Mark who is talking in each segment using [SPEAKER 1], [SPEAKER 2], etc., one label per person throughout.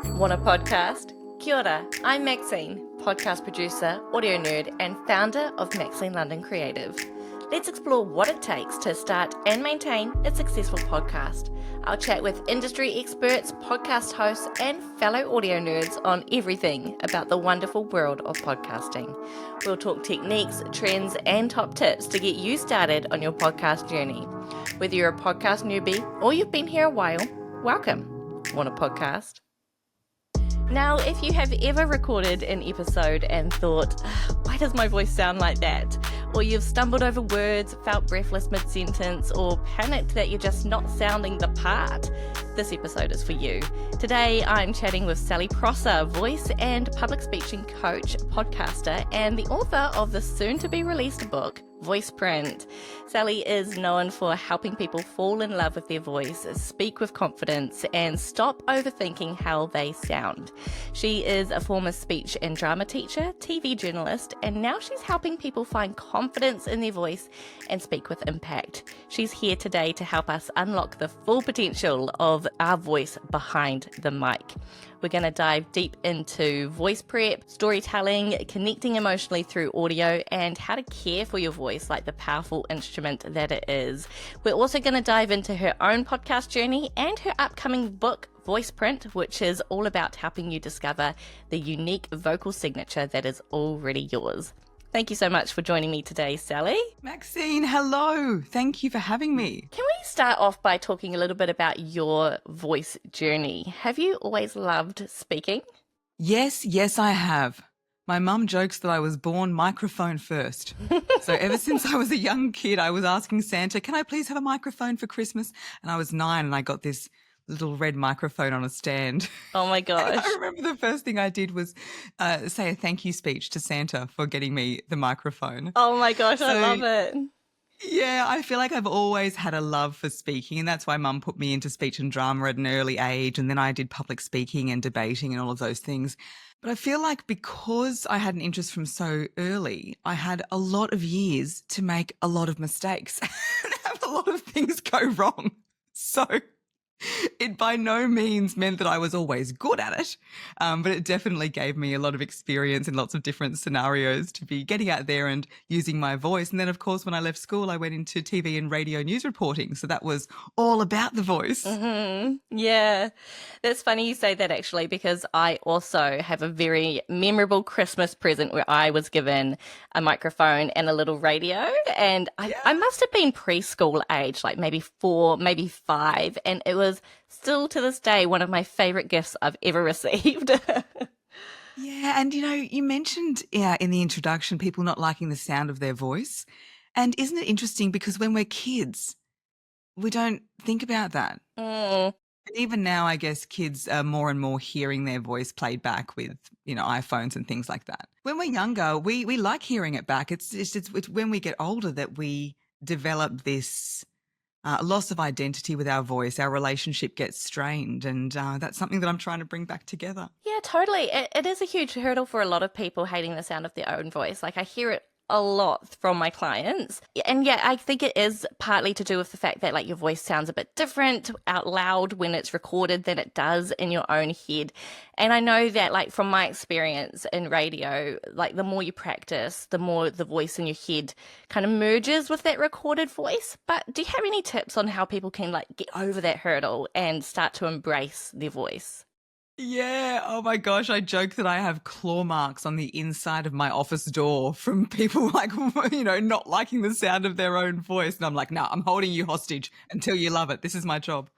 [SPEAKER 1] Want a podcast? Kia ora, I'm Maxine, podcast producer, audio nerd, and founder of Maxine London Creative. Let's explore what it takes to start and maintain a successful podcast. I'll chat with industry experts, podcast hosts, and fellow audio nerds on everything about the wonderful world of podcasting. We'll talk techniques, trends, and top tips to get you started on your podcast journey. Whether you're a podcast newbie or you've been here a while, welcome. Want a podcast? Now, if you have ever recorded an episode and thought, why does my voice sound like that? Or you've stumbled over words, felt breathless mid-sentence, or panicked that you're just not sounding the part, this episode is for you. Today, I'm chatting with Sally Prosser, voice and public speaking coach, podcaster, and the author of the soon-to-be-released book, Voiceprint. Sally is known for helping people fall in love with their voice, speak with confidence, and stop overthinking how they sound. She is a former speech and drama teacher, TV journalist, and now she's helping people find confidence in their voice and speak with impact. She's here today to help us unlock the full potential of our voice behind the mic. We're going to dive deep into voice prep, storytelling, connecting emotionally through audio, and how to care for your voice like the powerful instrument that it is. We're also going to dive into her own podcast journey and her upcoming book, Voiceprint, which is all about helping you discover the unique vocal signature that is already yours. Thank you so much for joining me today, Sally.
[SPEAKER 2] Maxine, hello. Thank you for having me.
[SPEAKER 1] Can we start off by talking a little bit about your voice journey? Have you always loved speaking?
[SPEAKER 2] Yes, I have. My mum jokes that I was born microphone first. So ever since I was a young kid, I was asking Santa, can I please have a microphone for Christmas? And I was 9 and I got this little red microphone on a stand.
[SPEAKER 1] Oh my gosh.
[SPEAKER 2] I remember the first thing I did was say a thank you speech to Santa for getting me the microphone.
[SPEAKER 1] Oh my gosh, I love it.
[SPEAKER 2] Yeah, I feel like I've always had a love for speaking, and that's why Mum put me into speech and drama at an early age, and then I did public speaking and debating and all of those things. But I feel like because I had an interest from so early, I had a lot of years to make a lot of mistakes and have a lot of things go wrong. So it by no means meant that I was always good at it, but it definitely gave me a lot of experience in lots of different scenarios to be getting out there and using my voice. And then, of course, when I left school, I went into TV and radio news reporting. So that was all about the voice.
[SPEAKER 1] Mm-hmm. Yeah, that's funny you say that actually, because I also have a very memorable Christmas present where I was given a microphone and a little radio. And I must have been preschool age, like maybe 4, maybe 5. And it was still to this day one of my favorite gifts I've ever received.
[SPEAKER 2] Yeah, and you mentioned in the introduction people not liking the sound of their voice. And isn't it interesting because when we're kids, we don't think about that.
[SPEAKER 1] Mm.
[SPEAKER 2] Even now, I guess kids are more and more hearing their voice played back with, iPhones and things like that. When we're younger, we like hearing it back. It's when we get older that we develop this loss of identity with our voice. Our relationship gets strained, and that's something that I'm trying to bring back together.
[SPEAKER 1] Yeah, totally. It is a huge hurdle for a lot of people hating the sound of their own voice. Like I hear it a lot from my clients. And yeah, I think it is partly to do with the fact that like your voice sounds a bit different out loud when it's recorded than it does in your own head. And I know that like from my experience in radio, like the more you practice, the more the voice in your head kind of merges with that recorded voice. But do you have any tips on how people can like get over that hurdle and start to embrace their voice?
[SPEAKER 2] Yeah. Oh my gosh. I joke that I have claw marks on the inside of my office door from people like, not liking the sound of their own voice. And I'm like, no, I'm holding you hostage until you love it. This is my job.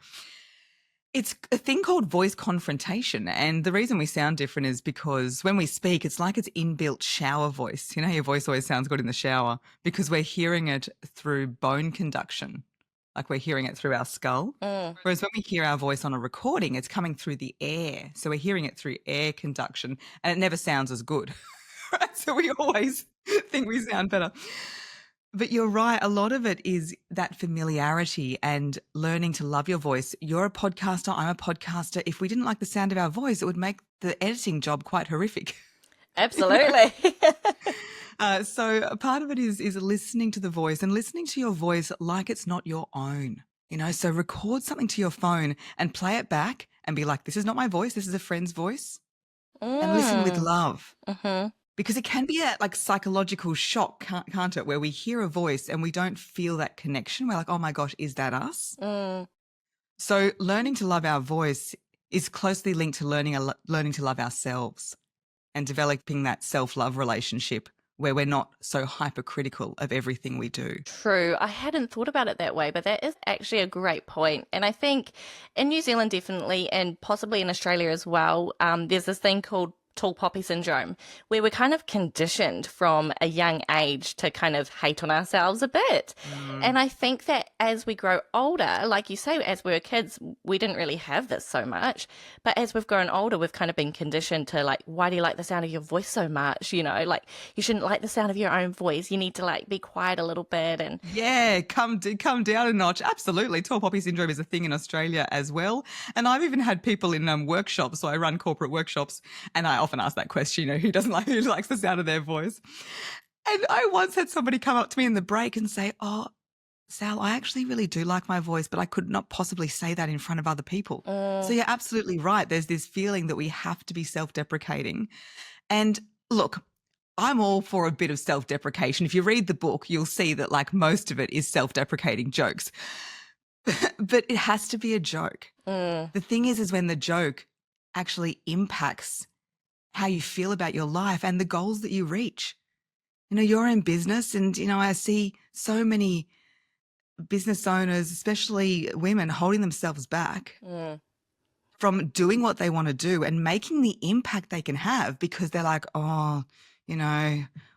[SPEAKER 2] It's a thing called voice confrontation. And the reason we sound different is because when we speak, it's like it's inbuilt shower voice. Your voice always sounds good in the shower because we're hearing it through bone conduction. Like we're hearing it through our skull.
[SPEAKER 1] Mm.
[SPEAKER 2] Whereas when we hear our voice on a recording, it's coming through the air. So we're hearing it through air conduction and it never sounds as good. Right? So we always think we sound better. But you're right. A lot of it is that familiarity and learning to love your voice. You're a podcaster. I'm a podcaster. If we didn't like the sound of our voice, it would make the editing job quite horrific.
[SPEAKER 1] Absolutely.
[SPEAKER 2] So a part of it is listening to the voice and listening to your voice like it's not your own. So record something to your phone and play it back and be like, this is not my voice, this is a friend's voice, and listen with
[SPEAKER 1] Mm.
[SPEAKER 2] love.
[SPEAKER 1] Mm-hmm.
[SPEAKER 2] Because it can be a like psychological shock, can't it? Where we hear a voice and we don't feel that connection. We're like, oh my gosh, is that us?
[SPEAKER 1] Mm.
[SPEAKER 2] So learning to love our voice is closely linked to learning to love ourselves and developing that self-love relationship where we're not so hypercritical of everything we do.
[SPEAKER 1] True. I hadn't thought about it that way, but that is actually a great point. And I think in New Zealand, definitely, and possibly in Australia as well, there's this thing called tall poppy syndrome, where we're kind of conditioned from a young age to kind of hate on ourselves a bit. And I think that as we grow older, like you say, as we were kids, we didn't really have this so much. But as we've grown older, we've kind of been conditioned to like, why do you like the sound of your voice so much? You know, like you shouldn't like the sound of your own voice. You need to like be quiet a little bit. And
[SPEAKER 2] Yeah, come down a notch. Absolutely. Tall poppy syndrome is a thing in Australia as well. And I've even had people in workshops. So I run corporate workshops and I often ask that question, who likes the sound of their voice? And I once had somebody come up to me in the break and say, oh, Sal, I actually really do like my voice, but I could not possibly say that in front of other people. So you're absolutely right. There's this feeling that we have to be self-deprecating. And look, I'm all for a bit of self-deprecation. If you read the book, you'll see that like most of it is self-deprecating jokes. But it has to be a joke. The thing is when the joke actually impacts how you feel about your life and the goals that you reach. You're in business and, I see so many business owners, especially women, holding themselves back from doing what they want to do and making the impact they can have because they're like, oh,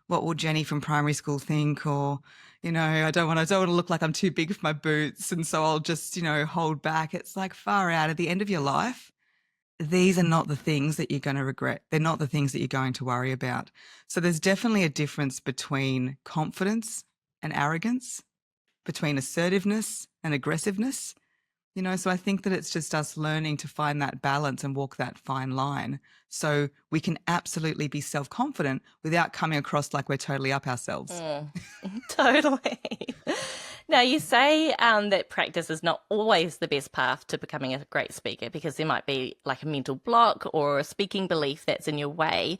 [SPEAKER 2] what will Jenny from primary school think? Or, I don't want to look like I'm too big for my boots. And so I'll just, hold back. It's like far out at the end of your life. These are not the things that you're going to regret. They're not the things that you're going to worry about. So there's definitely a difference between confidence and arrogance, between assertiveness and aggressiveness. So I think that it's just us learning to find that balance and walk that fine line so we can absolutely be self-confident without coming across like we're totally up ourselves.
[SPEAKER 1] Totally. Now, you say that practice is not always the best path to becoming a great speaker because there might be like a mental block or a speaking belief that's in your way.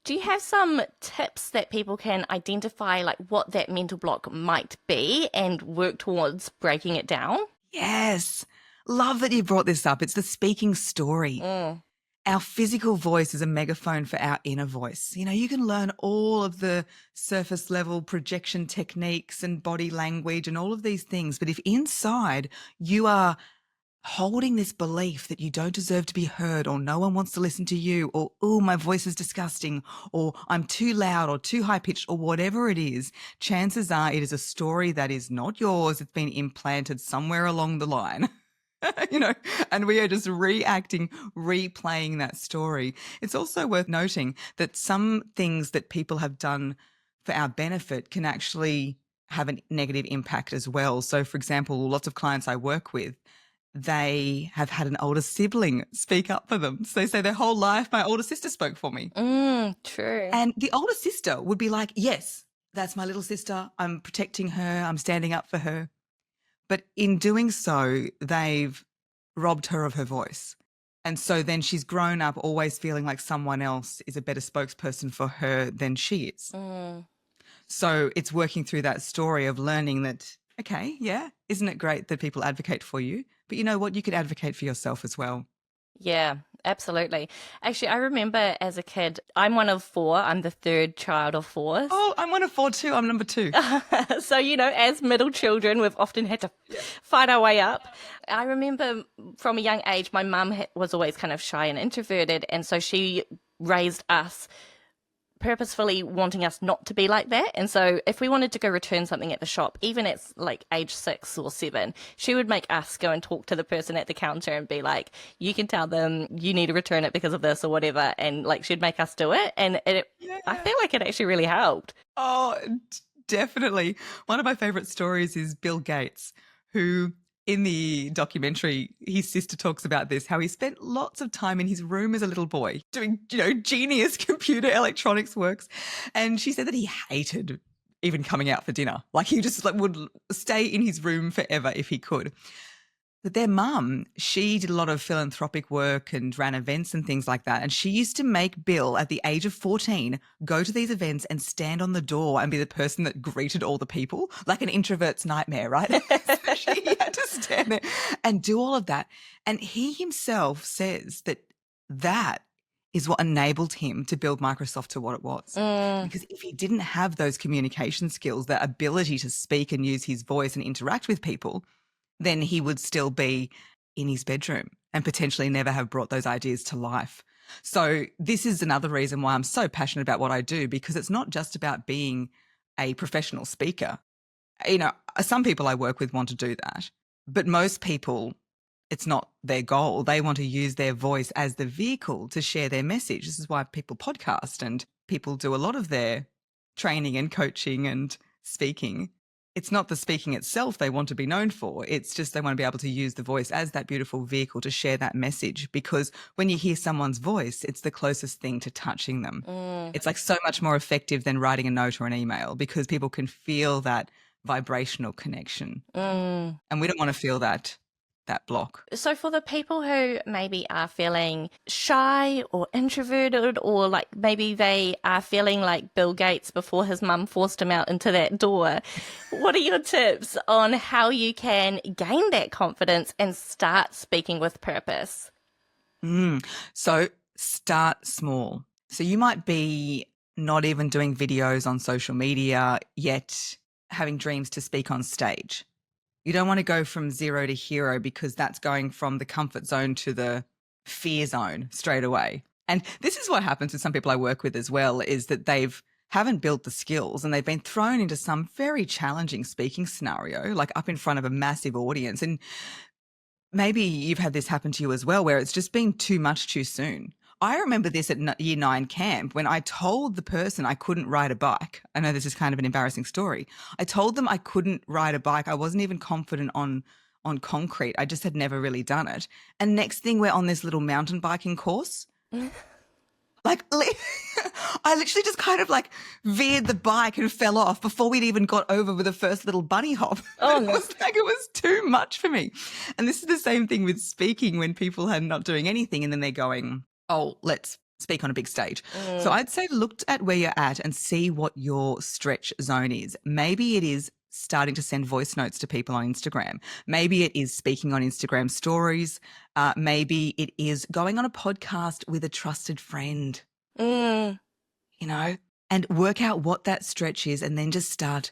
[SPEAKER 1] Do you have some tips that people can identify like what that mental block might be and work towards breaking it down?
[SPEAKER 2] Yes. Love that you brought this up. It's the speaking story. Our physical voice is a megaphone for our inner voice. You can learn all of the surface level projection techniques and body language and all of these things. But if inside you are holding this belief that you don't deserve to be heard or no one wants to listen to you or, oh, my voice is disgusting or I'm too loud or too high pitched or whatever it is, chances are it is a story that is not yours. It's been implanted somewhere along the line. And we are just replaying that story. It's also worth noting that some things that people have done for our benefit can actually have a negative impact as well. So, for example, lots of clients I work with, they have had an older sibling speak up for them. So they say their whole life, my older sister spoke for me.
[SPEAKER 1] True.
[SPEAKER 2] And the older sister would be like, yes, that's my little sister. I'm protecting her. I'm standing up for her. But in doing so, they've robbed her of her voice. And so then she's grown up always feeling like someone else is a better spokesperson for her than she is. So it's working through that story of learning that, okay, yeah, isn't it great that people advocate for you? But you know what? You could advocate for yourself as well.
[SPEAKER 1] Yeah, absolutely. Actually, I remember as a kid, I'm one of four. I'm the third child of four.
[SPEAKER 2] Oh, I'm one of four too. I'm number two.
[SPEAKER 1] So, as middle children, we've often had to fight our way up. I remember from a young age, my mum was always kind of shy and introverted. And so she raised us purposefully wanting us not to be like that. And so if we wanted to go return something at the shop, even at like age 6 or 7, she would make us go and talk to the person at the counter and be like, you can tell them you need to return it because of this or whatever. And like she'd make us do it. And I feel like it actually really helped.
[SPEAKER 2] Oh, definitely. One of my favorite stories is Bill Gates, who in the documentary, his sister talks about this, how he spent lots of time in his room as a little boy doing, genius computer electronics works. And she said that he hated even coming out for dinner. Like he just would stay in his room forever if he could. But their mum, she did a lot of philanthropic work and ran events and things like that. And she used to make Bill, at the age of 14, go to these events and stand on the door and be the person that greeted all the people, like an introvert's nightmare, right? So she had to stand there and do all of that. And he himself says that that is what enabled him to build Microsoft to what it was. Because if he didn't have those communication skills, that ability to speak and use his voice and interact with people, then he would still be in his bedroom and potentially never have brought those ideas to life. So this is another reason why I'm so passionate about what I do, because it's not just about being a professional speaker. You know, some people I work with want to do that, but most people, it's not their goal. They want to use their voice as the vehicle to share their message. This is why people podcast and people do a lot of their training and coaching and speaking. It's not the speaking itself they want to be known for. It's just they want to be able to use the voice as that beautiful vehicle to share that message, because when you hear someone's voice, it's the closest thing to touching them. It's like so much more effective than writing a note or an email, because people can feel that vibrational connection. And we don't want to feel that block.
[SPEAKER 1] So for the people who maybe are feeling shy or introverted, or like maybe they are feeling like Bill Gates before his mum forced him out into that door, what are your tips on how you can gain that confidence and start speaking with purpose?
[SPEAKER 2] So start small. So you might be not even doing videos on social media yet, having dreams to speak on stage. You don't want to go from zero to hero, because that's going from the comfort zone to the fear zone straight away. And this is what happens with some people I work with as well, is that haven't built the skills and they've been thrown into some very challenging speaking scenario, like up in front of a massive audience. And maybe you've had this happen to you as well, where it's just been too much too soon. I remember this at year 9 camp when I told the person I couldn't ride a bike. I know this is kind of an embarrassing story. I told them I couldn't ride a bike. I wasn't even confident on concrete. I just had never really done it. And next thing, we're on this little mountain biking course. Like, I literally just kind of like veered the bike and fell off before we'd even got over with the first little bunny hop.
[SPEAKER 1] Oh,
[SPEAKER 2] it was too much for me. And this is the same thing with speaking, when people are not doing anything and then they're going, oh, let's speak on a big stage. So I'd say look at where you're at and see what your stretch zone is. Maybe it is starting to send voice notes to people on Instagram. Maybe it is speaking on Instagram stories. Maybe it is going on a podcast with a trusted friend, you know, and work out what that stretch is, and then just start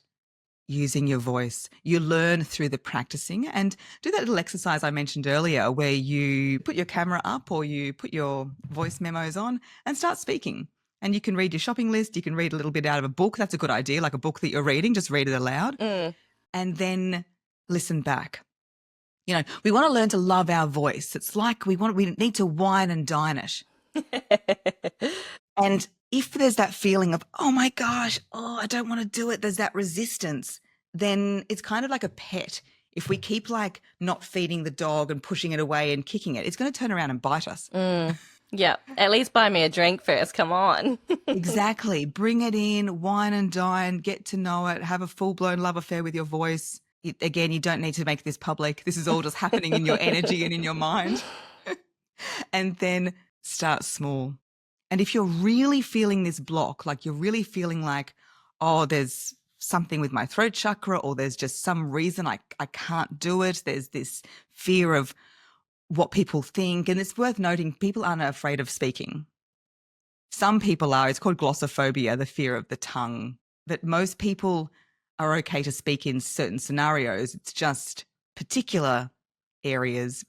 [SPEAKER 2] using your voice. You learn through the practicing, and do that little exercise I mentioned earlier where you put your camera up or you put your voice memos on and start speaking. And you can read your shopping list. You can read a little bit out of a book. That's a good idea, like a book that you're reading, just read it aloud and then listen back. You know, we want to learn to love our voice. It's like we need to wine and dine it. And if there's that feeling of, oh my gosh, I don't want to do it, there's that resistance, then it's kind of like a pet. If we keep like not feeding the dog and pushing it away and kicking it, it's going to turn around and bite us.
[SPEAKER 1] Yeah, at least buy me a drink first, come on.
[SPEAKER 2] Exactly. Bring it in, wine and dine, get to know it, have a full-blown love affair with your voice. Again, you don't need to make this public. This is all just happening in your energy and in your mind. And then start small. And if you're really feeling this block, like you're really feeling like, oh, there's something with my throat chakra, or there's just some reason I can't do it. There's this fear of what people think. And it's worth noting, people aren't afraid of speaking. Some people are. It's called glossophobia, the fear of the tongue. But most people are okay to speak in certain scenarios. It's just particular areas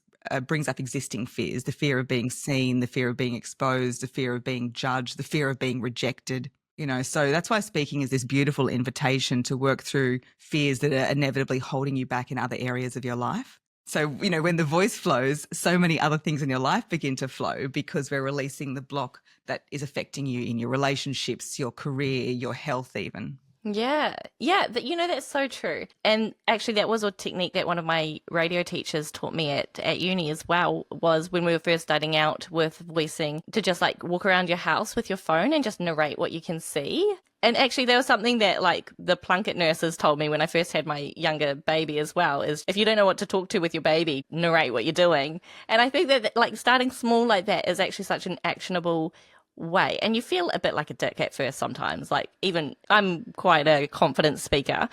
[SPEAKER 2] brings up existing fears, the fear of being seen, the fear of being exposed, the fear of being judged, the fear of being rejected. You know, so that's why speaking is this beautiful invitation to work through fears that are inevitably holding you back in other areas of your life. So, you know, when the voice flows, so many other things in your life begin to flow, because we're releasing the block that is affecting you in your relationships, your career, your health even.
[SPEAKER 1] Yeah, that's so true. And actually that was a technique that one of my radio teachers taught me at uni as well, was when we were first starting out with voicing, to just like walk around your house with your phone and just narrate what you can see. And actually, there was something that like the Plunkett nurses told me when I first had my younger baby as well, is if you don't know what to talk to with your baby, narrate what you're doing. And I think that like starting small like that is actually such an actionable way. And you feel a bit like a dick at first sometimes. Like even I'm quite a confident speaker,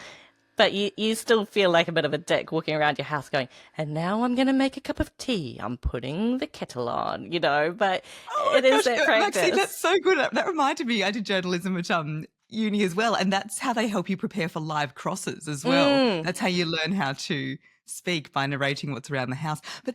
[SPEAKER 1] but you still feel like a bit of a dick walking around your house going, and now I'm going to make a cup of tea. I'm putting the kettle on, But
[SPEAKER 2] Oh
[SPEAKER 1] it
[SPEAKER 2] my
[SPEAKER 1] is
[SPEAKER 2] gosh,
[SPEAKER 1] that
[SPEAKER 2] Maxine,
[SPEAKER 1] practice.
[SPEAKER 2] that's so good. That reminded me, I did journalism at uni as well, and that's how they help you prepare for live crosses as well.
[SPEAKER 1] Mm,
[SPEAKER 2] That's how you learn how to speak, by narrating what's around the house. But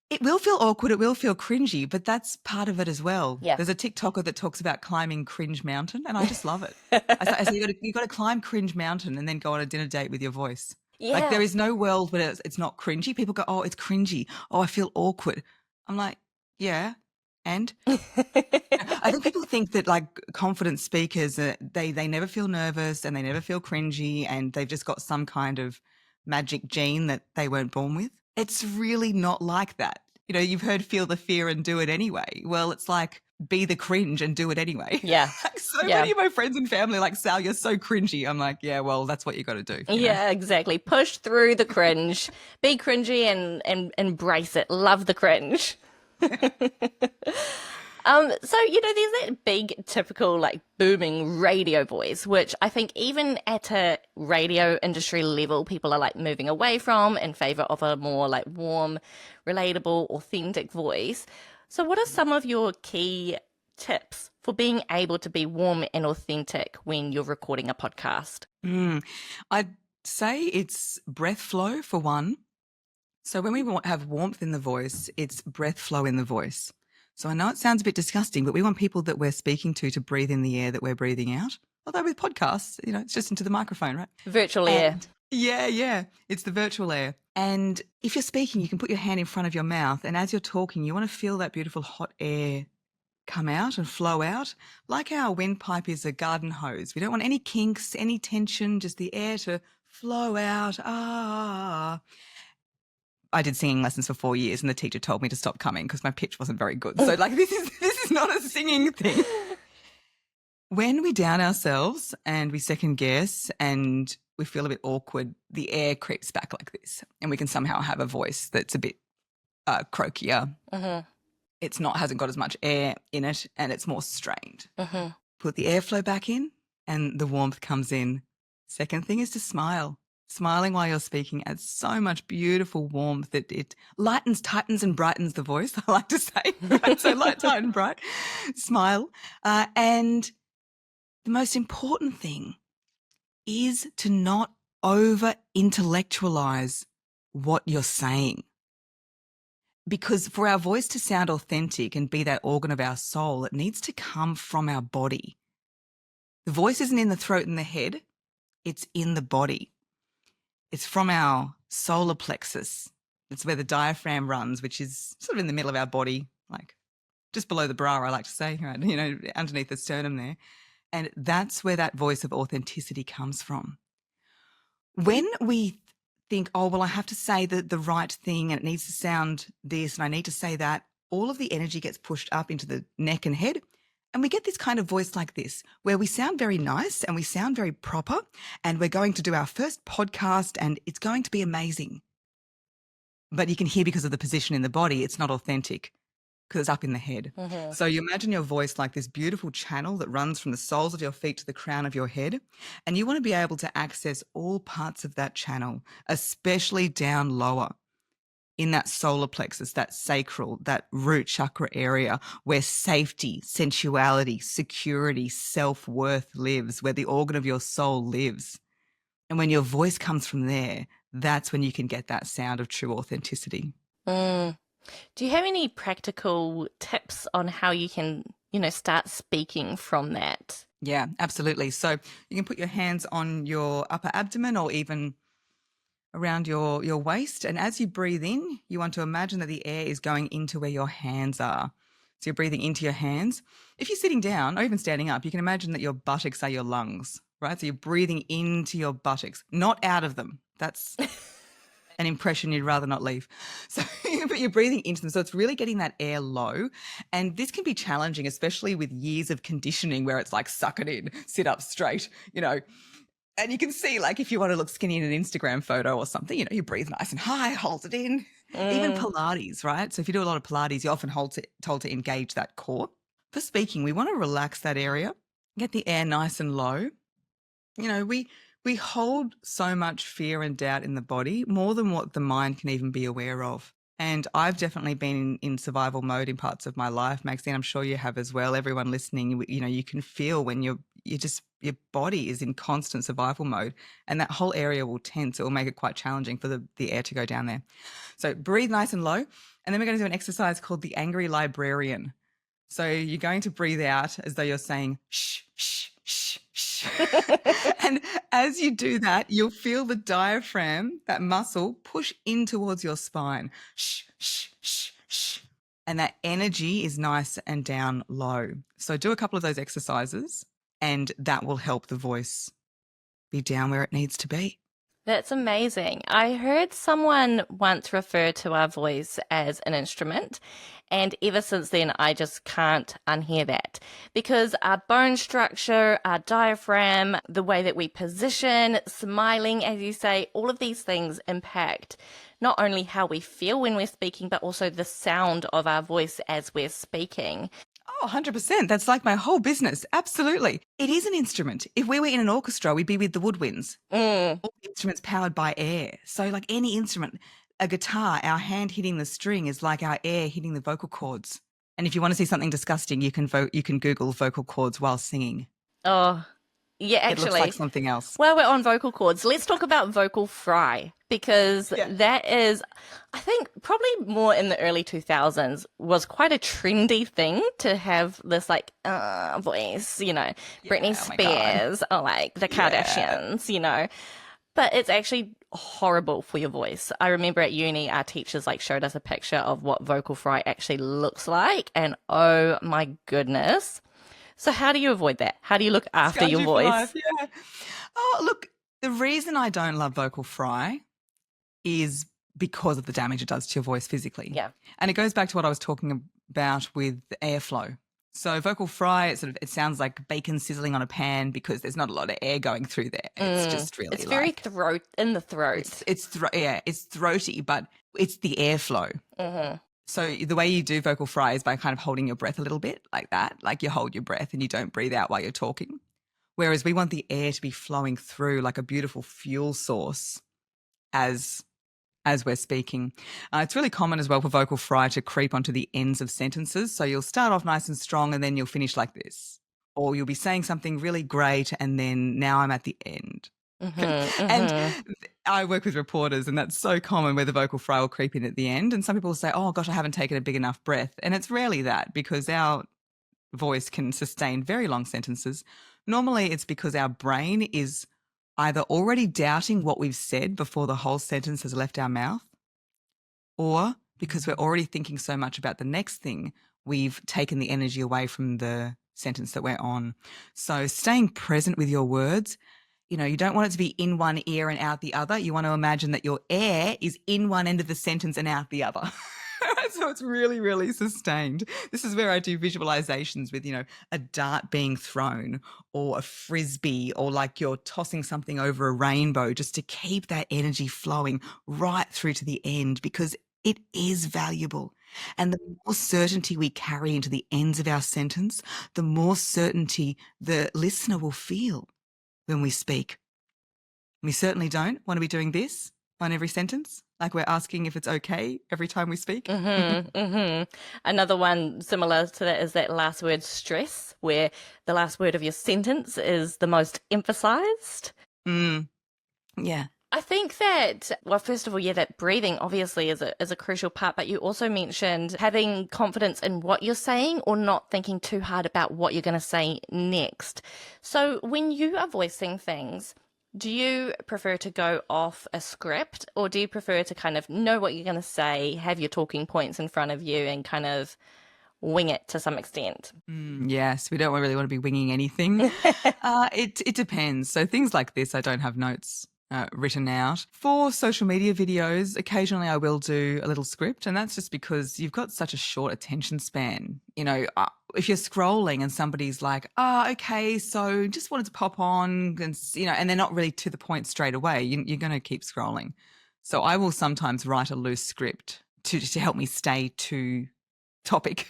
[SPEAKER 2] it will feel awkward, it will feel cringy, but that's part of it as well.
[SPEAKER 1] yeah.
[SPEAKER 2] There's a TikToker that talks about climbing Cringe Mountain, and I just love it. I say you got to climb Cringe Mountain and then go on a dinner date with your voice. Like
[SPEAKER 1] Yeah.
[SPEAKER 2] there is no world where it's not cringy. People go, "Oh, it's cringy. Oh, I feel awkward." I'm like, "Yeah, and." I think people think that like confident speakers, they never feel nervous and they never feel cringy, and they've just got some kind of magic gene that they weren't born with. It's really not like that. You've heard feel the fear and do it anyway. Well, it's like be the cringe and do it anyway.
[SPEAKER 1] Yeah.
[SPEAKER 2] Like so
[SPEAKER 1] Yeah.
[SPEAKER 2] many of my friends and family like, Sal, you're so cringy. I'm like, yeah, well, that's what you got to do.
[SPEAKER 1] Yeah, exactly. Push through the cringe. Be cringy and embrace it. Love the cringe. So, there's that big, typical, like, booming radio voice, which I think even at a radio industry level, people are, like, moving away from in favor of a more, like, warm, relatable, authentic voice. So, what are some of your key tips for being able to be warm and authentic when you're recording a podcast?
[SPEAKER 2] I'd say it's breath flow for one. So when we have warmth in the voice, it's breath flow in the voice. So I know it sounds a bit disgusting, but we want people that we're speaking to breathe in the air that we're breathing out. Although with podcasts, it's just into the microphone, right?
[SPEAKER 1] Virtual air.
[SPEAKER 2] Yeah. It's the virtual air. And if you're speaking, you can put your hand in front of your mouth. And as you're talking, you want to feel that beautiful hot air come out and flow out. Like our windpipe is a garden hose. We don't want any kinks, any tension, just the air to flow out. I did singing lessons for 4 years and the teacher told me to stop coming because my pitch wasn't very good. So like this is not a singing thing. When we down ourselves and we second guess and we feel a bit awkward, the air creeps back like this and we can somehow have a voice that's a bit croakier.
[SPEAKER 1] Mm-hmm.
[SPEAKER 2] It's hasn't got as much air in it and it's more strained.
[SPEAKER 1] Mm-hmm.
[SPEAKER 2] Put the airflow back in and the warmth comes in. Second thing is to smile. Smiling while you're speaking adds so much beautiful warmth that it lightens, tightens and brightens the voice, I like to say. Right? So light, tight and bright. Smile. And the most important thing is to not over-intellectualize what you're saying. Because for our voice to sound authentic and be that organ of our soul, it needs to come from our body. The voice isn't in the throat and the head, it's in the body. It's from our solar plexus. It's where the diaphragm runs, which is sort of in the middle of our body, like just below the bra, I like to say, right? Underneath the sternum there. And that's where that voice of authenticity comes from. When we think, oh, well, I have to say the right thing and it needs to sound this and I need to say that, all of the energy gets pushed up into the neck and head. And we get this kind of voice like this, where we sound very nice and we sound very proper and we're going to do our first podcast and it's going to be amazing. But you can hear because of the position in the body, it's not authentic because it's up in the head.
[SPEAKER 1] Mm-hmm.
[SPEAKER 2] So you imagine your voice like this beautiful channel that runs from the soles of your feet to the crown of your head. And you want to be able to access all parts of that channel, especially down lower, in that solar plexus, that sacral, that root chakra area where safety, sensuality, security, self-worth lives, where the organ of your soul lives. And when your voice comes from there, that's when you can get that sound of true authenticity.
[SPEAKER 1] Mm. Do you have any practical tips on how you can, start speaking from that?
[SPEAKER 2] Yeah, absolutely. So you can put your hands on your upper abdomen or even around your waist. And as you breathe in, you want to imagine that the air is going into where your hands are. So you're breathing into your hands. If you're sitting down or even standing up, you can imagine that your buttocks are your lungs, right? So you're breathing into your buttocks, not out of them. an impression you'd rather not leave. So but you're breathing into them. So it's really getting that air low. And this can be challenging, especially with years of conditioning where it's like, suck it in, sit up straight, And you can see, like, if you want to look skinny in an Instagram photo or something, you breathe nice and high, hold it in. Even Pilates, right? So if you do a lot of Pilates, you're often told to engage that core. For speaking, we want to relax that area, get the air nice and low. We hold so much fear and doubt in the body, more than what the mind can even be aware of. And I've definitely been in survival mode in parts of my life, Maxine. I'm sure you have as well. Everyone listening, you can feel when your body is in constant survival mode, and that whole area will tense. It will make it quite challenging for the air to go down there. So breathe nice and low. And then we're going to do an exercise called the angry librarian. So you're going to breathe out as though you're saying, shh, shh, shh, shh. And as you do that, you'll feel the diaphragm, that muscle, push in towards your spine. Shh, shh, shh, shh. And that energy is nice and down low. So do a couple of those exercises, and that will help the voice be down where it needs to be.
[SPEAKER 1] That's amazing. I heard someone once refer to our voice as an instrument, and ever since then, I just can't unhear that, because our bone structure, our diaphragm, the way that we position, smiling, as you say, all of these things impact not only how we feel when we're speaking, but also the sound of our voice as we're speaking.
[SPEAKER 2] Oh, 100%. That's like my whole business. Absolutely. It is an instrument. If we were in an orchestra, we'd be with the woodwinds. All the instruments powered by air. So like any instrument, a guitar, our hand hitting the string is like our air hitting the vocal cords. And if you want to see something disgusting, you can Google vocal cords while singing.
[SPEAKER 1] Oh, yeah, actually.
[SPEAKER 2] It looks like something else.
[SPEAKER 1] While we're on vocal cords, let's talk about vocal fry, because that is, I think, probably more in the early 2000s was quite a trendy thing to have this like voice, Britney Spears or like the Kardashians, But it's actually horrible for your voice. I remember at uni, our teachers showed us a picture of what vocal fry actually looks like, and oh my goodness. So how do you avoid that? How do you look after your voice?
[SPEAKER 2] Yeah. Oh, look, the reason I don't love vocal fry is because of the damage it does to your voice physically.
[SPEAKER 1] Yeah.
[SPEAKER 2] And it goes back to what I was talking about with the airflow. So vocal fry, it sounds like bacon sizzling on a pan because there's not a lot of air going through there. It's just really
[SPEAKER 1] it's very in the throat.
[SPEAKER 2] It's throaty, but it's the airflow.
[SPEAKER 1] Mm-hmm.
[SPEAKER 2] So the way you do vocal fry is by kind of holding your breath a little bit like that, like you hold your breath and you don't breathe out while you're talking. Whereas we want the air to be flowing through like a beautiful fuel source as we're speaking. It's really common as well for vocal fry to creep onto the ends of sentences. So you'll start off nice and strong and then you'll finish like this. Or you'll be saying something really great and then now I'm at the end. And I work with reporters and that's so common where the vocal fry will creep in at the end. And some people will say, oh gosh, I haven't taken a big enough breath. And it's rarely that, because our voice can sustain very long sentences. Normally it's because our brain is either already doubting what we've said before the whole sentence has left our mouth, or because we're already thinking so much about the next thing, we've taken the energy away from the sentence that we're on. So staying present with your words, you don't want it to be in one ear and out the other. You want to imagine that your air is in one end of the sentence and out the other. So it's really, really sustained. This is where I do visualizations with, a dart being thrown or a frisbee, or like you're tossing something over a rainbow, just to keep that energy flowing right through to the end, because it is valuable. And the more certainty we carry into the ends of our sentence, the more certainty the listener will feel when we speak. We certainly don't want to be doing this on every sentence, like we're asking if it's okay every time we speak.
[SPEAKER 1] Another one similar to that is that last word stress, where the last word of your sentence is the most emphasized.
[SPEAKER 2] Yeah.
[SPEAKER 1] I think that, well, first of all, that breathing obviously is a crucial part, but you also mentioned having confidence in what you're saying or not thinking too hard about what you're going to say next. So when you are voicing things, do you prefer to go off a script, or do you prefer to kind of know what you're going to say, have your talking points in front of you and kind of wing it to some extent?
[SPEAKER 2] Yes, we don't really want to be winging anything. It depends. So things like this, I don't have notes written out. For social media videos, occasionally I will do a little script, and that's just because you've got such a short attention span. If you're scrolling and somebody's like, okay, so just wanted to pop on, and they're not really to the point straight away, you're going to keep scrolling. So I will sometimes write a loose script to help me stay to topic,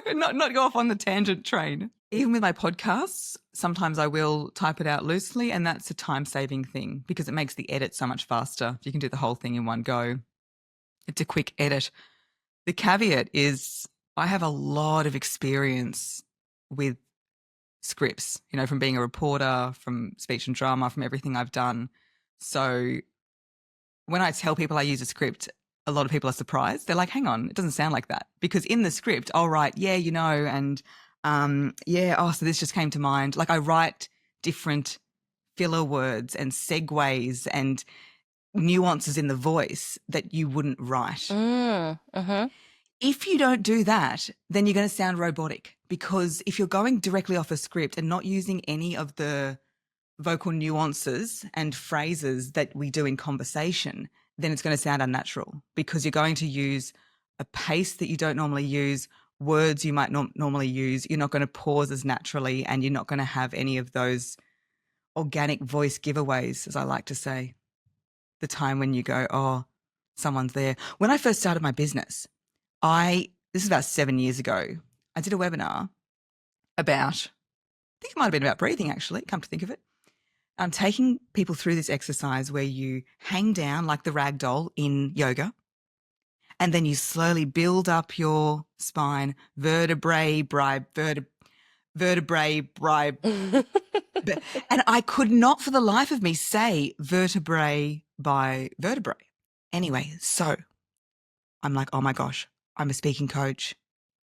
[SPEAKER 2] not go off on the tangent train. Even with my podcasts, sometimes I will type it out loosely, and that's a time-saving thing because it makes the edit so much faster. If you can do the whole thing in one go, it's a quick edit. The caveat is I have a lot of experience with scripts, from being a reporter, from speech and drama, from everything I've done. So when I tell people I use a script, a lot of people are surprised. They're like, hang on, it doesn't sound like that. Because in the script, I'll write, and so this just came to mind. Like I write different filler words and segues and nuances in the voice that you wouldn't write. If you don't do that, then you're going to sound robotic, because if you're going directly off a script and not using any of the vocal nuances and phrases that we do in conversation, then it's going to sound unnatural, because you're going to use a pace that you don't normally use, words you might not normally use. You're not going to pause as naturally, and you're not going to have any of those organic voice giveaways, as I like to say. The time when you go, oh, someone's there. When I first started my business, this is about 7 years ago, I did a webinar about, I think it might have been about breathing actually, come to think of it. I'm taking people through this exercise where you hang down like the rag doll in yoga, and then you slowly build up your spine, vertebrae, and I could not for the life of me say vertebrae by vertebrae. Anyway, so I'm like, oh my gosh, I'm a speaking coach.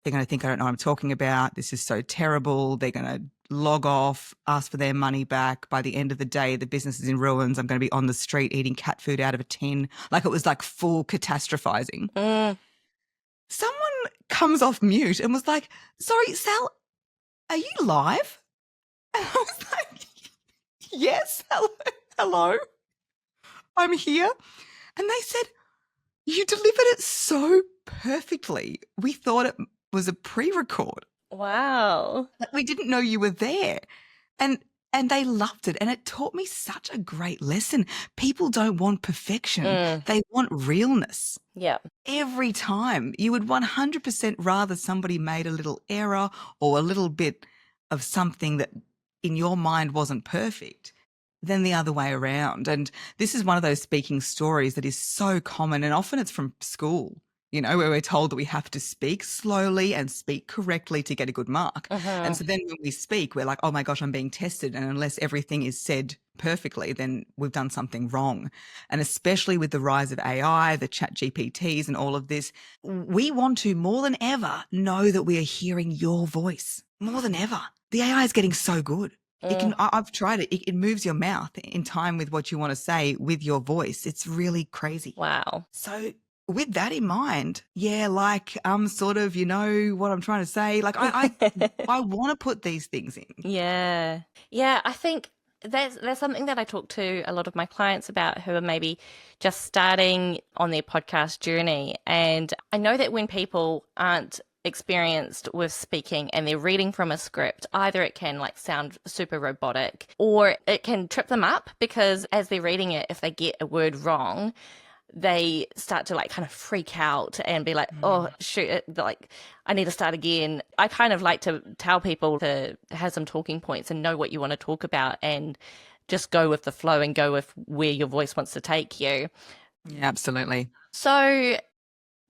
[SPEAKER 2] They're going to think I don't know what I'm talking about. This is so terrible. They're going to log off, ask for their money back. By the end of the day, the business is in ruins. I'm going to be on the street eating cat food out of a tin. Like, it was like full catastrophizing. Someone comes off mute and was like, sorry, Sal, are you live? And I was like, yes, hello, I'm here. And they said, you delivered it so perfectly. We thought it was a pre-record.
[SPEAKER 1] Wow.
[SPEAKER 2] Like, we didn't know you were there. And they loved it. And it taught me such a great lesson. People don't want perfection. They want realness.
[SPEAKER 1] Yeah.
[SPEAKER 2] Every time. You would 100% rather somebody made a little error or a little bit of something that in your mind wasn't perfect than the other way around. And this is one of those speaking stories that is so common, and often it's from school, where we're told that we have to speak slowly and speak correctly to get a good mark. And so then when we speak, we're like, oh my gosh, I'm being tested. And unless everything is said perfectly, then we've done something wrong. And especially with the rise of AI, the chat GPTs and all of this, we want to more than ever know that we are hearing your voice more than ever. The AI is getting so good. I've tried it. It moves your mouth in time with what you want to say with your voice. It's really crazy.
[SPEAKER 1] Wow.
[SPEAKER 2] So with that in mind, sort of, what I'm trying to say. Like I want to put these things in.
[SPEAKER 1] Yeah. Yeah, I think there's something that I talk to a lot of my clients about who are maybe just starting on their podcast journey. And I know that when people aren't experienced with speaking and they're reading from a script, either it can sound super robotic, or it can trip them up, because as they're reading it, if they get a word wrong, they start to kind of freak out and be like, oh shoot, I need to start again. I kind of like to tell people to have some talking points and know what you want to talk about, and just go with the flow and go with where your voice wants to take you.
[SPEAKER 2] Yeah, absolutely.
[SPEAKER 1] So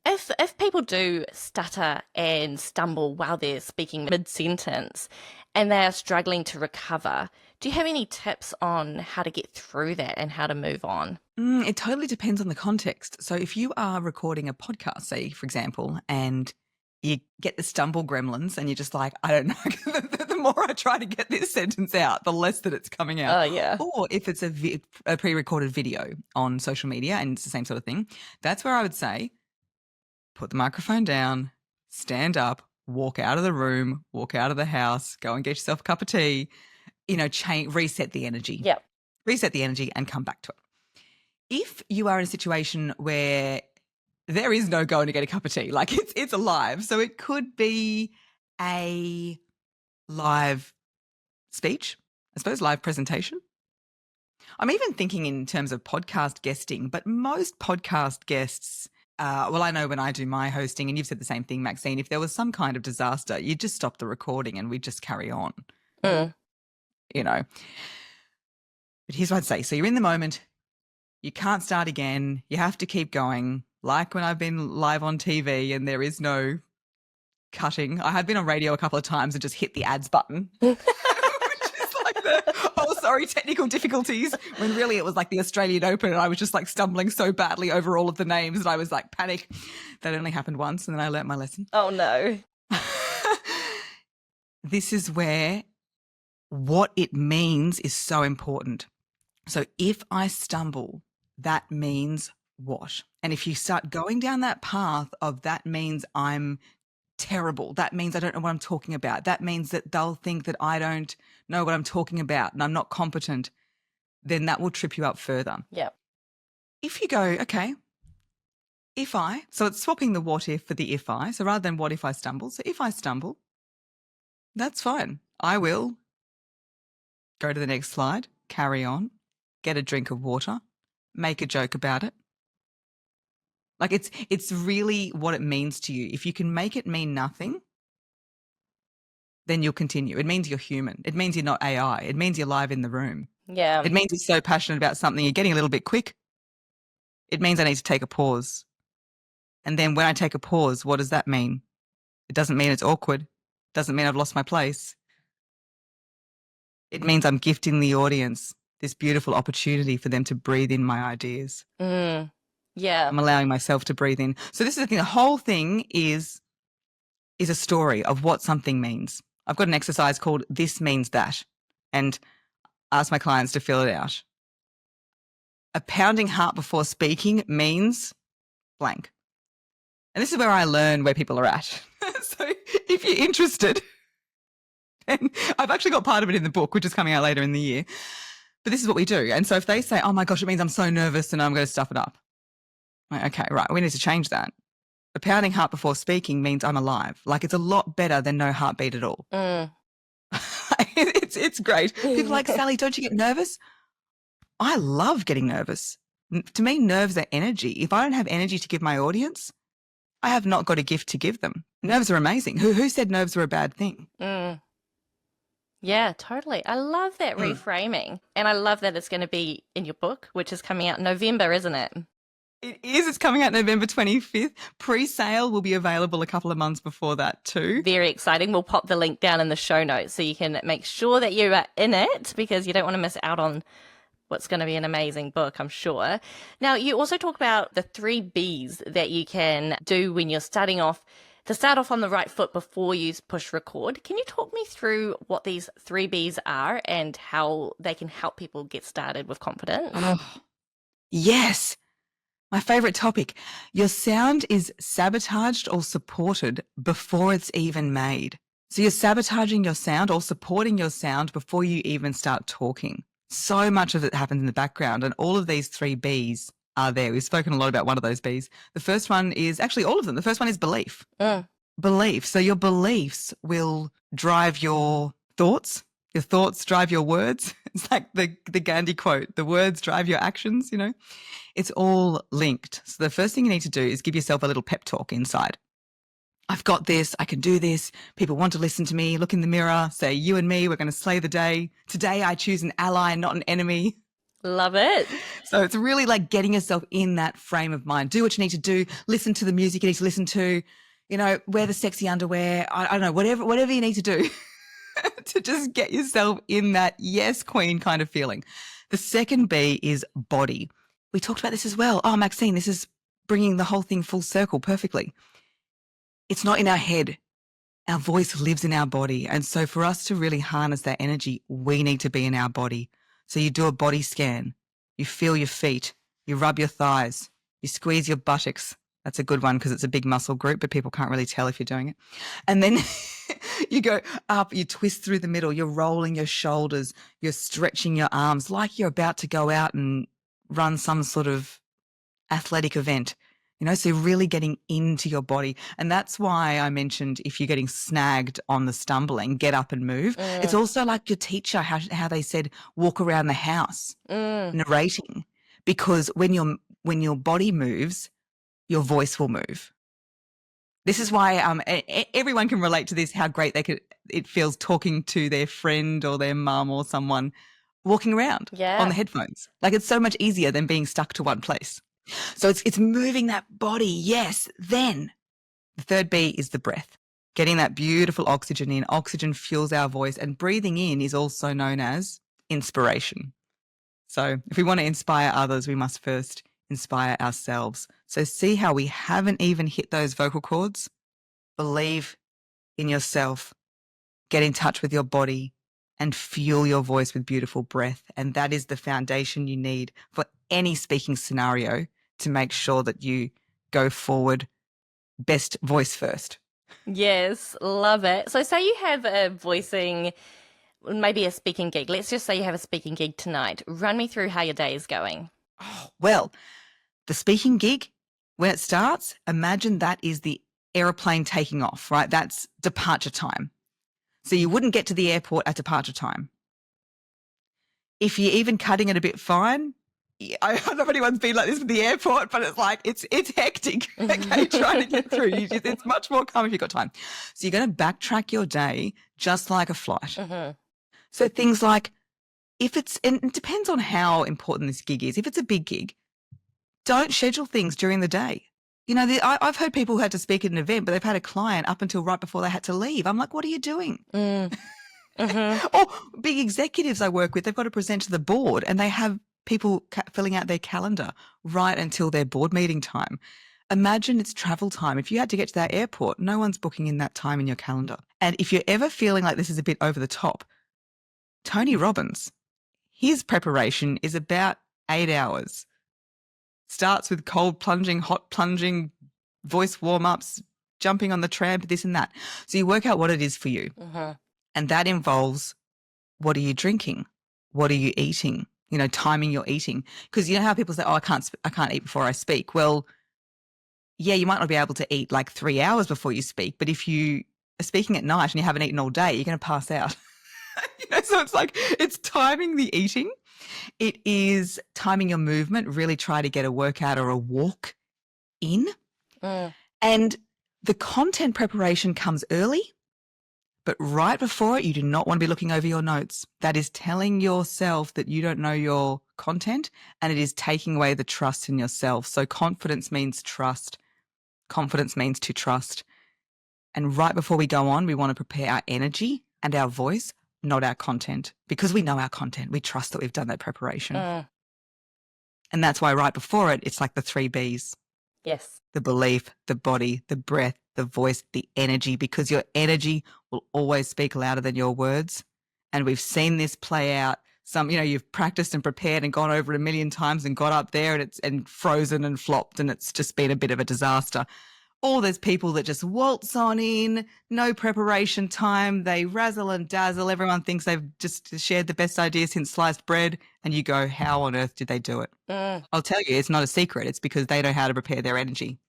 [SPEAKER 1] if people do stutter and stumble while they're speaking mid-sentence and they are struggling to recover, do you have any tips on how to get through that and how to move on?
[SPEAKER 2] It totally depends on the context. So if you are recording a podcast, say, for example, and you get the stumble gremlins and you're just like, I don't know, the more I try to get this sentence out, the less that it's coming out.
[SPEAKER 1] Oh, yeah.
[SPEAKER 2] Or if it's a pre-recorded video on social media and it's the same sort of thing, that's where I would say, put the microphone down, stand up, walk out of the room, walk out of the house, go and get yourself a cup of tea, reset the energy.
[SPEAKER 1] Yep.
[SPEAKER 2] Reset the energy and come back to it. If you are in a situation where there is no going to get a cup of tea, like it's alive. So it could be a live speech, I suppose, live presentation. I'm even thinking in terms of podcast guesting, but most podcast guests, well, I know when I do my hosting, and you've said the same thing, Maxine, if there was some kind of disaster, you'd just stop the recording and we'd just carry on, you know. But here's what I'd say. So you're in the moment. You can't start again. You have to keep going. Like when I've been live on TV and there is no cutting. I have been on radio a couple of times and just hit the ads button. Which is like technical difficulties, when really it was like the Australian Open and I was just like stumbling so badly over all of the names and I was like panic. That only happened once and then I learnt my lesson.
[SPEAKER 1] Oh no.
[SPEAKER 2] This is where what it means is so important. So if I stumble, that means what? And if you start going down that path of that means I'm terrible, that means I don't know what I'm talking about, that means that they'll think that I don't know what I'm talking about and I'm not competent, then that will trip you up further.
[SPEAKER 1] Yeah.
[SPEAKER 2] If you go, okay, so it's swapping the what if for the if I. So rather than what if I stumble, so if I stumble, that's fine. I will go to the next slide, carry on, get a drink of water, make a joke about it. Like it's really what it means to you. If you can make it mean nothing, then you'll continue. It means you're human. It means you're not AI. It means you're live in the room.
[SPEAKER 1] Yeah.
[SPEAKER 2] It means you're so passionate about something, you're getting a little bit quick. It means I need to take a pause. And then when I take a pause, what does that mean? It doesn't mean it's awkward. It doesn't mean I've lost my place. It means I'm gifting the audience this beautiful opportunity for them to breathe in my ideas.
[SPEAKER 1] Yeah.
[SPEAKER 2] I'm allowing myself to breathe in. So this is the thing. The whole thing is a story of what something means. I've got an exercise called This Means That, and ask my clients to fill it out. A pounding heart before speaking means blank. And this is where I learn where people are at. So if you're interested, and I've actually got part of it in the book, which is coming out later in the year, but this is what we do. And so if they say, oh my gosh, it means I'm so nervous and I'm going to stuff it up. I'm like, okay, right, we need to change that. A pounding heart before speaking means I'm alive. Like it's a lot better than no heartbeat at all. It's great. People are like, Sally, don't you get nervous? I love getting nervous. To me, nerves are energy. If I don't have energy to give my audience, I have not got a gift to give them. Nerves are amazing. Who said nerves were a bad thing?
[SPEAKER 1] Yeah, totally. I love that reframing. And I love that it's going to be in your book, which is coming out in November, isn't it?
[SPEAKER 2] It is. It's coming out November 25th. Pre-sale will be available a couple of months before that too.
[SPEAKER 1] Very exciting. We'll pop the link down in the show notes so you can make sure that you are in it, because you don't want to miss out on what's going to be an amazing book, I'm sure. Now, you also talk about the 3 B's that you can do when you're starting off, to start off on the right foot before you push record. Can you talk me through what these 3 B's are and how they can help people get started with confidence?
[SPEAKER 2] Oh, yes. My favorite topic. Your sound is sabotaged or supported before it's even made. So you're sabotaging your sound or supporting your sound before you even start talking. So much of it happens in the background, and all of these 3 B's are there. We've spoken a lot about one of those B's. The first one is actually all of them. The first one is belief. Belief. So your beliefs will drive your thoughts. Your thoughts drive your words. It's like the Gandhi quote, the words drive your actions, you know. It's all linked. So the first thing you need to do is give yourself a little pep talk inside. I've got this. I can do this. People want to listen to me. Look in the mirror. Say, you and me, we're going to slay the day. Today I choose an ally, not an enemy.
[SPEAKER 1] Love it.
[SPEAKER 2] So it's really like getting yourself in that frame of mind. Do what you need to do. Listen to the music you need to listen to. You know, wear the sexy underwear. I don't know, whatever you need to do to just get yourself in that yes, queen kind of feeling. The second B is body. We talked about this as well. Oh, Maxine, this is bringing the whole thing full circle perfectly. It's not in our head. Our voice lives in our body. And so for us to really harness that energy, we need to be in our body. So you do a body scan. You feel your feet. You rub your thighs. You squeeze your buttocks. That's a good one because it's a big muscle group, but people can't really tell if you're doing it. And then you go up, you twist through the middle. You're rolling your shoulders. You're stretching your arms like you're about to go out and run some sort of athletic event, so you're really getting into your body. And that's why I mentioned if you're getting snagged on the stumbling, get up and move. It's also like your teacher, how they said, walk around the house, narrating, because when your body moves, your voice will move. This is why everyone can relate to this, how great it feels talking to their friend or their mum or someone walking around on the headphones. Like, it's so much easier than being stuck to one place. So it's moving that body, yes. Then the third B is the breath, getting that beautiful oxygen in. Oxygen fuels our voice, and breathing in is also known as inspiration. So if we want to inspire others, we must first inspire ourselves. So see how we haven't even hit those vocal cords? Believe in yourself, get in touch with your body, and fuel your voice with beautiful breath. And that is the foundation you need for any speaking scenario to make sure that you go forward best voice first.
[SPEAKER 1] Yes, love it. So say you have a voicing, maybe a speaking gig. Let's just say you have a speaking gig tonight. Run me through how your day is going.
[SPEAKER 2] Oh, well, the speaking gig, when it starts, imagine that is the aeroplane taking off, right? That's departure time. So you wouldn't get to the airport at departure time. If you're even cutting it a bit fine, I don't know if anyone's been like this with the airport, but it's like, it's hectic, okay, trying to get through. It's much more calm if you've got time. So you're going to backtrack your day just like a flight. So things like, and it depends on how important this gig is. If it's a big gig, don't schedule things during the day. I've heard people who had to speak at an event, but they've had a client up until right before they had to leave. I'm like, what are you doing? Or big executives I work with, they've got to present to the board and they have people filling out their calendar right until their board meeting time. Imagine it's travel time. If you had to get to that airport, no one's booking in that time in your calendar. And if you're ever feeling like this is a bit over the top, Tony Robbins, his preparation is about 8 hours. Starts with cold plunging, hot plunging, voice warm-ups, jumping on the tramp, this and that. So you work out what it is for you. And that involves, what are you drinking? What are you eating? Timing your eating. Because you know how people say, oh, I can't eat before I speak. Well, yeah, you might not be able to eat like 3 hours before you speak, but if you are speaking at night and you haven't eaten all day, you're going to pass out. So it's like, it's timing the eating. It is timing your movement, really try to get a workout or a walk in. And the content preparation comes early, but right before it, you do not want to be looking over your notes. That is telling yourself that you don't know your content, and it is taking away the trust in yourself. So confidence means trust. Confidence means to trust. And right before we go on, we want to prepare our energy and our voice, not our content, because we know our content. We trust that we've done that preparation. And that's why right before it, it's like the 3 Bs.
[SPEAKER 1] Yes.
[SPEAKER 2] The belief, the body, the breath, the voice, the energy, because your energy will always speak louder than your words. And we've seen this play out. You've practiced and prepared and gone over it a million times and got up there and frozen and flopped, and it's just been a bit of a disaster. Or there's people that just waltz on in, no preparation time. They razzle and dazzle. Everyone thinks they've just shared the best idea since sliced bread. And you go, how on earth did they do it? I'll tell you, it's not a secret. It's because they know how to prepare their energy.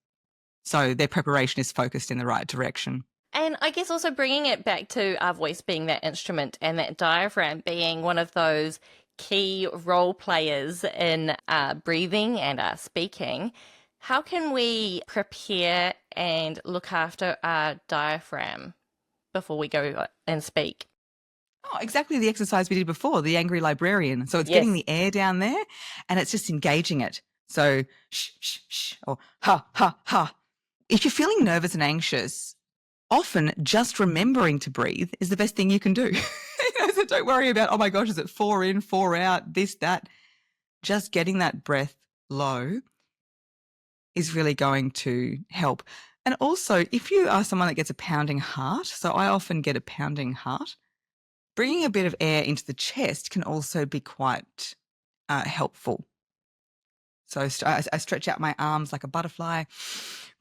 [SPEAKER 2] So their preparation is focused in the right direction.
[SPEAKER 1] And I guess also bringing it back to our voice being that instrument and that diaphragm being one of those key role players in breathing and speaking. How can we prepare and look after our diaphragm before we go and speak?
[SPEAKER 2] Oh, exactly the exercise we did before, the angry librarian. So it's getting the air down there and it's just engaging it. So shh, shh, shh, or ha, ha, ha. If you're feeling nervous and anxious, often just remembering to breathe is the best thing you can do. So don't worry about, oh my gosh, is it 4 in, 4 out, this, that. Just getting that breath low is really going to help. And also, if you are someone that gets a pounding heart, so I often get a pounding heart, bringing a bit of air into the chest can also be quite helpful. So I stretch out my arms like a butterfly,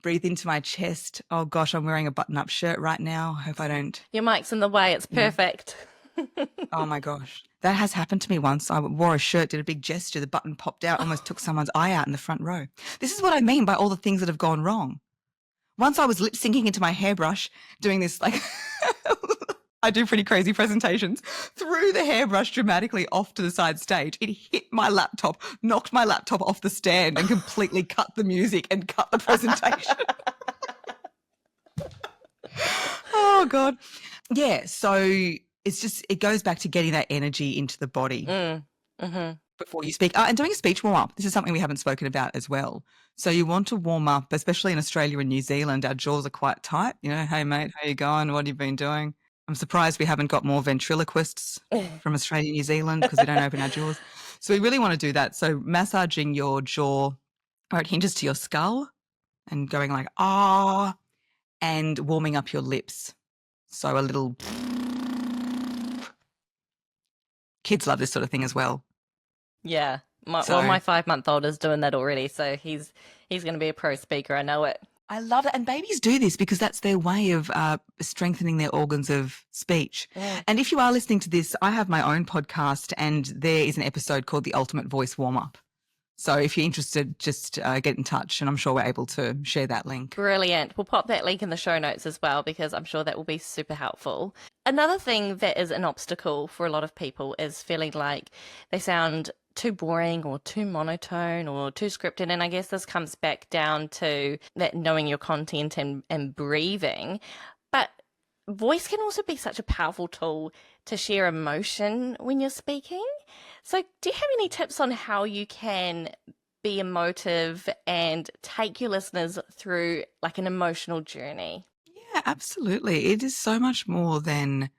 [SPEAKER 2] breathe into my chest. Oh gosh, I'm wearing a button-up shirt right now. I hope I don't.
[SPEAKER 1] Your mic's in the way. It's perfect.
[SPEAKER 2] Oh my gosh. That has happened to me once. I wore a shirt, did a big gesture, the button popped out, almost took someone's eye out in the front row. This is what I mean by all the things that have gone wrong. Once I was lip syncing into my hairbrush, doing this like I do pretty crazy presentations, threw the hairbrush dramatically off to the side stage. It hit my laptop, knocked my laptop off the stand and completely cut the music and cut the presentation. Oh God. Yeah. So it goes back to getting that energy into the body before you speak. And doing a speech warm up. This is something we haven't spoken about as well. So you want to warm up, especially in Australia and New Zealand, our jaws are quite tight. You know, hey mate, how you going? What have you been doing? I'm surprised we haven't got more ventriloquists from Australia and New Zealand because we don't open our jaws. So we really want to do that. So massaging your jaw where it hinges to your skull and going like, ah, and warming up your lips. So a little... Kids love this sort of thing as well.
[SPEAKER 1] Yeah. My 5-month-old is doing that already, so he's going to be a pro speaker. I know it.
[SPEAKER 2] I love it. And babies do this because that's their way of strengthening their organs of speech. Yeah. And if you are listening to this, I have my own podcast and there is an episode called The Ultimate Voice Warm-Up. So if you're interested, just get in touch and I'm sure we're able to share that link.
[SPEAKER 1] Brilliant. We'll pop that link in the show notes as well because I'm sure that will be super helpful. Another thing that is an obstacle for a lot of people is feeling like they sound too boring or too monotone or too scripted. And I guess this comes back down to that knowing your content and breathing. But voice can also be such a powerful tool to share emotion when you're speaking. So do you have any tips on how you can be emotive and take your listeners through like an emotional journey?
[SPEAKER 2] Yeah, absolutely. It is so much more than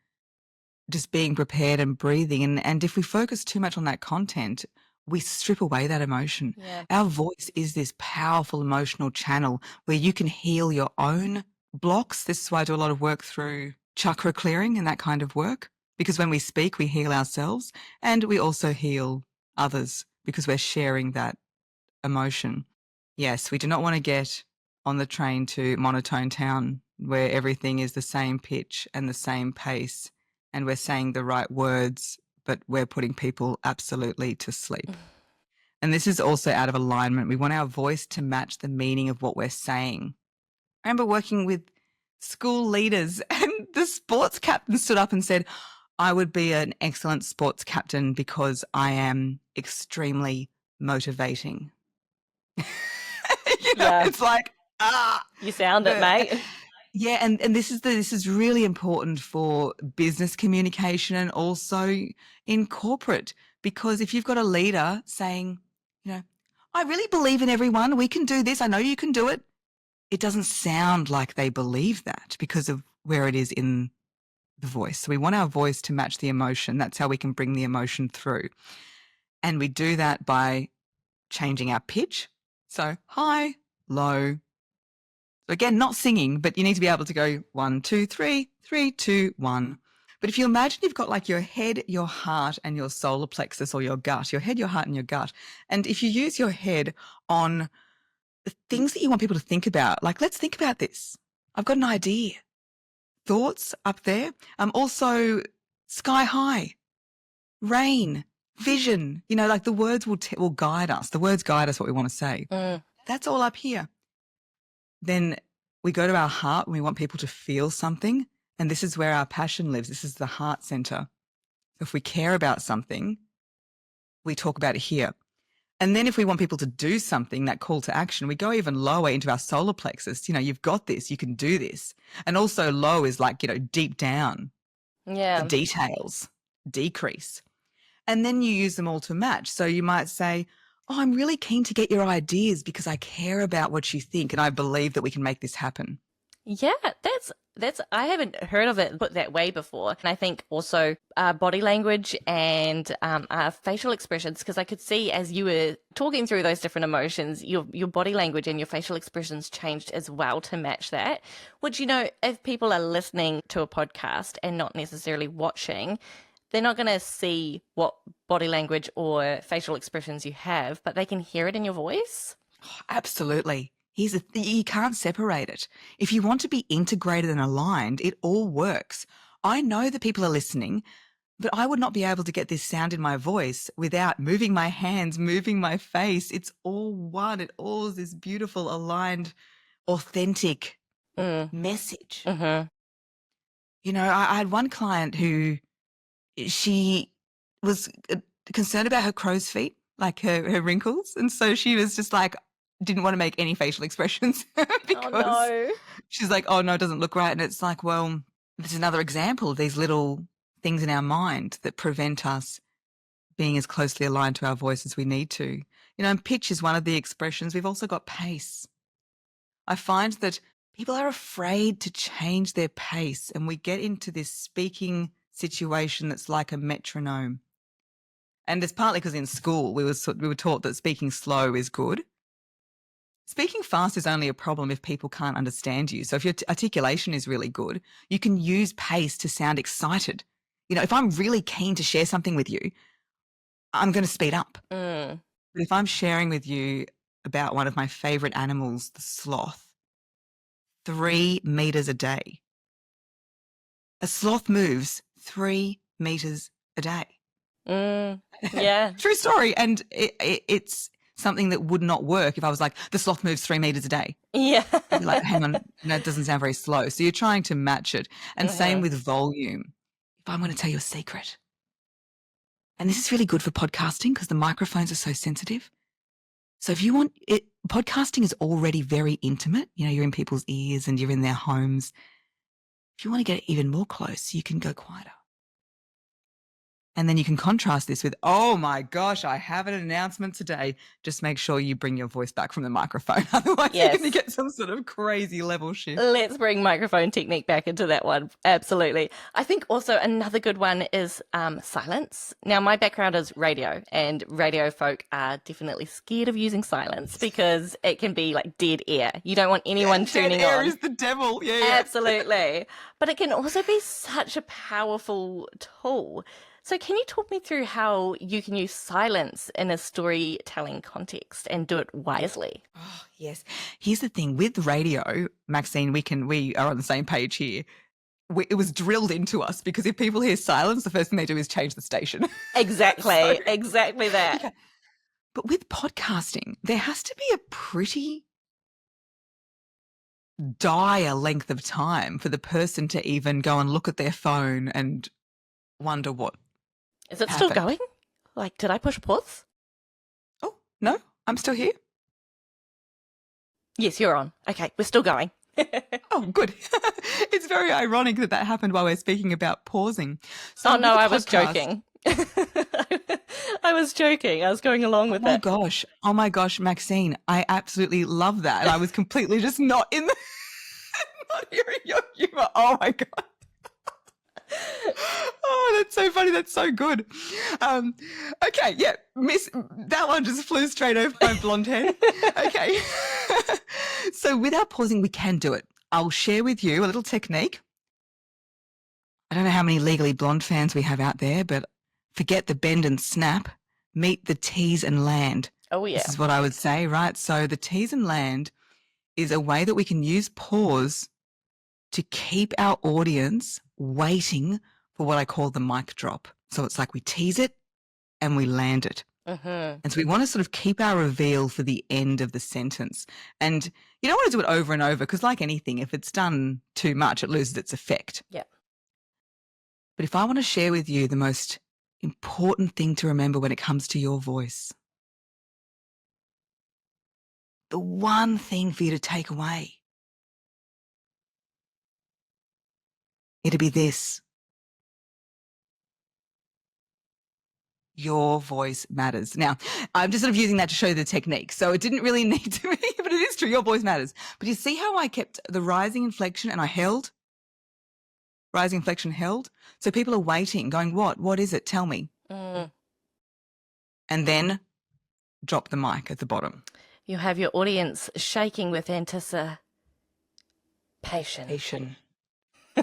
[SPEAKER 2] just being prepared and breathing. And if we focus too much on that content, we strip away that emotion. Yeah. Our voice is this powerful emotional channel where you can heal your own blocks. This is why I do a lot of work through chakra clearing and that kind of work. Because when we speak, we heal ourselves and we also heal others because we're sharing that emotion. Yes, we do not want to get on the train to monotone town where everything is the same pitch and the same pace and we're saying the right words, but we're putting people absolutely to sleep. And this is also out of alignment. We want our voice to match the meaning of what we're saying. I remember working with school leaders and the sports captain stood up and said, I would be an excellent sports captain because I am extremely motivating. It's like,
[SPEAKER 1] you sound it, mate.
[SPEAKER 2] Yeah, and this is really important for business communication and also in corporate, because if you've got a leader saying, I really believe in everyone, we can do this, I know you can do it, it doesn't sound like they believe that because of where it is in the voice. So we want our voice to match the emotion. That's how we can bring the emotion through. And we do that by changing our pitch. So high, low. So again, not singing, but you need to be able to go 1, 2, 3, 3, 2, 1. But if you imagine you've got like your head, your heart, and your solar plexus or your gut, your head, your heart, and your gut. And if you use your head on the things that you want people to think about, like, let's think about this. I've got an idea. Thoughts up there. Also sky high, rain, vision, like the words will guide us. The words guide us what we want to say. That's all up here. Then we go to our heart and we want people to feel something. And this is where our passion lives. This is the heart center. If we care about something, we talk about it here. And then if we want people to do something, that call to action, we go even lower into our solar plexus. You've got this, you can do this. And also low is like, deep down.
[SPEAKER 1] Yeah.
[SPEAKER 2] The details decrease. And then you use them all to match. So you might say, I'm really keen to get your ideas because I care about what you think and I believe that we can make this happen.
[SPEAKER 1] Yeah, that's I haven't heard of it put that way before. And I think also body language and facial expressions, because I could see as you were talking through those different emotions, your body language and your facial expressions changed as well to match that. Which, if people are listening to a podcast and not necessarily watching, they're not going to see what body language or facial expressions you have, but they can hear it in your voice.
[SPEAKER 2] Oh, absolutely. You can't separate it. If you want to be integrated and aligned, it all works. I know that people are listening But I would not be able to get this sound in my voice without moving my hands, moving my face. It's all one. It all is this beautiful, aligned, authentic message.
[SPEAKER 1] Mm-hmm.
[SPEAKER 2] You know, I had one client who she was concerned about her crow's feet, like her wrinkles. And so she was just like, didn't want to make any facial expressions because
[SPEAKER 1] Oh, no.
[SPEAKER 2] she's like, oh, no, it doesn't look right. And it's like, well, this is another example of these little things in our mind that prevent us being as closely aligned to our voice as we need to. You know, and pitch is one of the expressions. We've also got pace. I find that people are afraid to change their pace, and we get into this speaking situation that's like a metronome. And it's partly because in school we were taught that speaking slow is good. Speaking fast is only a problem if people can't understand you. So if your articulation is really good, you can use pace to sound excited. You know, if I'm really keen to share something with you, I'm going to speed up. But if I'm sharing with you about one of my favorite animals, the sloth, 3 meters a day. A sloth moves 3 meters a day.
[SPEAKER 1] Yeah.
[SPEAKER 2] True story. And it's something that would not work if I was like, the sloth moves 3 meters a day.
[SPEAKER 1] Yeah.
[SPEAKER 2] You'd be like, hang on, that doesn't sound very slow. So you're trying to match it. And same with volume. If I'm going to tell you a secret, and this is really good for podcasting because the microphones are so sensitive. So if you want it, podcasting is already very intimate. You know, you're in people's ears and you're in their homes. If you want to get it even more close, you can go quieter. And then you can contrast this with, oh my gosh, I have an announcement today. Just make sure you bring your voice back from the microphone. Otherwise, you're going to get some sort of crazy level shift.
[SPEAKER 1] Let's bring microphone technique back into that one. Absolutely. I think also another good one is silence. Now, my background is radio, and radio folk are definitely scared of using silence because it can be like dead air. You don't want anyone tuning
[SPEAKER 2] dead air
[SPEAKER 1] on.
[SPEAKER 2] Is the devil. Yeah.
[SPEAKER 1] Absolutely. But it can also be such a powerful tool. So can you talk me through how you can use silence in a storytelling context and do it wisely?
[SPEAKER 2] Oh, yes. Here's the thing with radio, Maxine, we are on the same page here. It was drilled into us because if people hear silence, the first thing they do is change the station.
[SPEAKER 1] Exactly. Exactly that.
[SPEAKER 2] Yeah. But with podcasting, there has to be a pretty dire length of time for the person to even go and look at their phone and wonder what.
[SPEAKER 1] Is it still going? Like, did I push pause?
[SPEAKER 2] Oh, no, I'm still here.
[SPEAKER 1] Yes, you're on. Okay, we're still going.
[SPEAKER 2] Oh, good. It's very ironic that happened while we're speaking about pausing. So
[SPEAKER 1] oh, no, I was joking. I was joking. I was going along with that.
[SPEAKER 2] Oh my gosh, Maxine, I absolutely love that. And I was completely just not in the, not hearing your humor. Oh my God. Oh, that's so funny. That's so good. Okay, yeah, that one just flew straight over my blonde head. Okay. So without pausing, we can do it. I'll share with you a little technique. I don't know how many Legally Blonde fans we have out there, but forget the bend and snap, meet the tease and land.
[SPEAKER 1] Oh, yeah.
[SPEAKER 2] This is what I would say, right? So the tease and land is a way that we can use pause to keep our audience waiting for what I call the mic drop. So it's like we tease it and we land it. And so we want to sort of keep our reveal for the end of the sentence. And you don't want to do it over and over because like anything, if it's done too much, it loses its effect.
[SPEAKER 1] Yeah.
[SPEAKER 2] But if I want to share with you the most important thing to remember when it comes to your voice, the one thing for you to take away, it'll be this. Your voice matters. Now, I'm just sort of using that to show the technique. So it didn't really need to be, but it is true. Your voice matters. But you see how I kept the rising inflection and I held? Rising inflection held. So people are waiting, going, what? What is it? Tell me. And then drop the mic at the bottom.
[SPEAKER 1] You have your audience shaking with anticipation.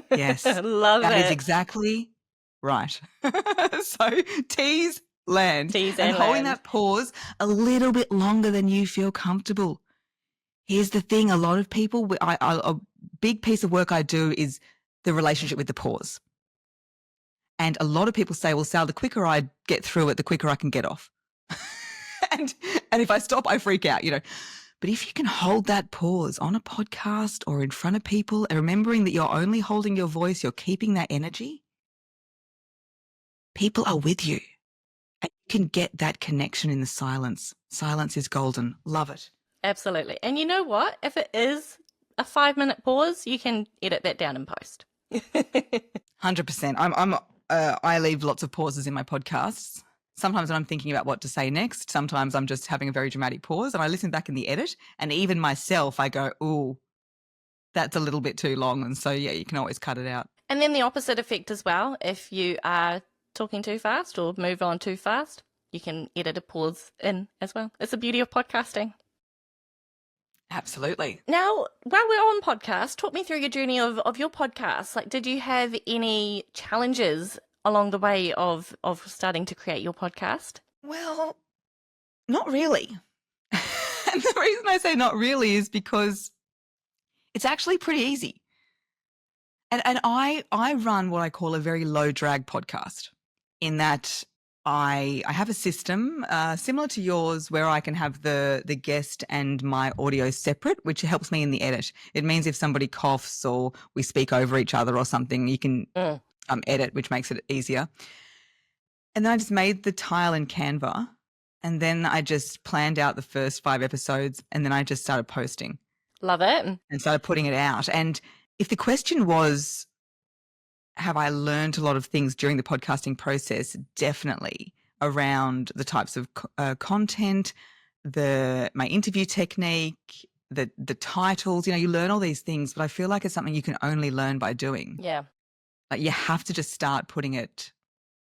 [SPEAKER 2] Yes.
[SPEAKER 1] Love
[SPEAKER 2] that.
[SPEAKER 1] it.
[SPEAKER 2] That is exactly right. So tease, land.
[SPEAKER 1] Tease
[SPEAKER 2] and holding
[SPEAKER 1] land.
[SPEAKER 2] that pause a little bit longer than you feel comfortable. Here's the thing. A lot of people, a big piece of work I do is the relationship with the pause. And a lot of people say, well, Sal, the quicker I get through it, the quicker I can get off. and if I stop, I freak out, you know. But if you can hold that pause on a podcast or in front of people and remembering that you're only holding your voice, you're keeping that energy, people are with you. And you can get that connection in the silence. Silence is golden. Love it.
[SPEAKER 1] Absolutely. And you know what? If it is a 5-minute pause, you can edit that down in post.
[SPEAKER 2] 100%. I leave lots of pauses in my podcasts. Sometimes when I'm thinking about what to say next, sometimes I'm just having a very dramatic pause and I listen back in the edit and even myself, I go, ooh, that's a little bit too long. And so, yeah, you can always cut it out.
[SPEAKER 1] And then the opposite effect as well. If you are talking too fast or move on too fast, you can edit a pause in as well. It's the beauty of podcasting.
[SPEAKER 2] Absolutely.
[SPEAKER 1] Now, while we're on podcast, talk me through your journey of your podcast. Like, did you have any challenges along the way of starting to create your podcast?
[SPEAKER 2] Well, not really. And the reason I say not really is because it's actually pretty easy. And I run what I call a very low drag podcast in that I have a system similar to yours where I can have the guest and my audio separate, which helps me in the edit. It means if somebody coughs or we speak over each other or something, you can edit, which makes it easier. And then I just made the tile in Canva and then I just planned out the first 5 episodes and then I just started posting.
[SPEAKER 1] Love it.
[SPEAKER 2] And started putting it out. And if the question was, have I learned a lot of things during the podcasting process? Definitely around the types of content, my interview technique, the titles. You know, you learn all these things, but I feel like it's something you can only learn by doing.
[SPEAKER 1] Yeah.
[SPEAKER 2] Like you have to just start putting it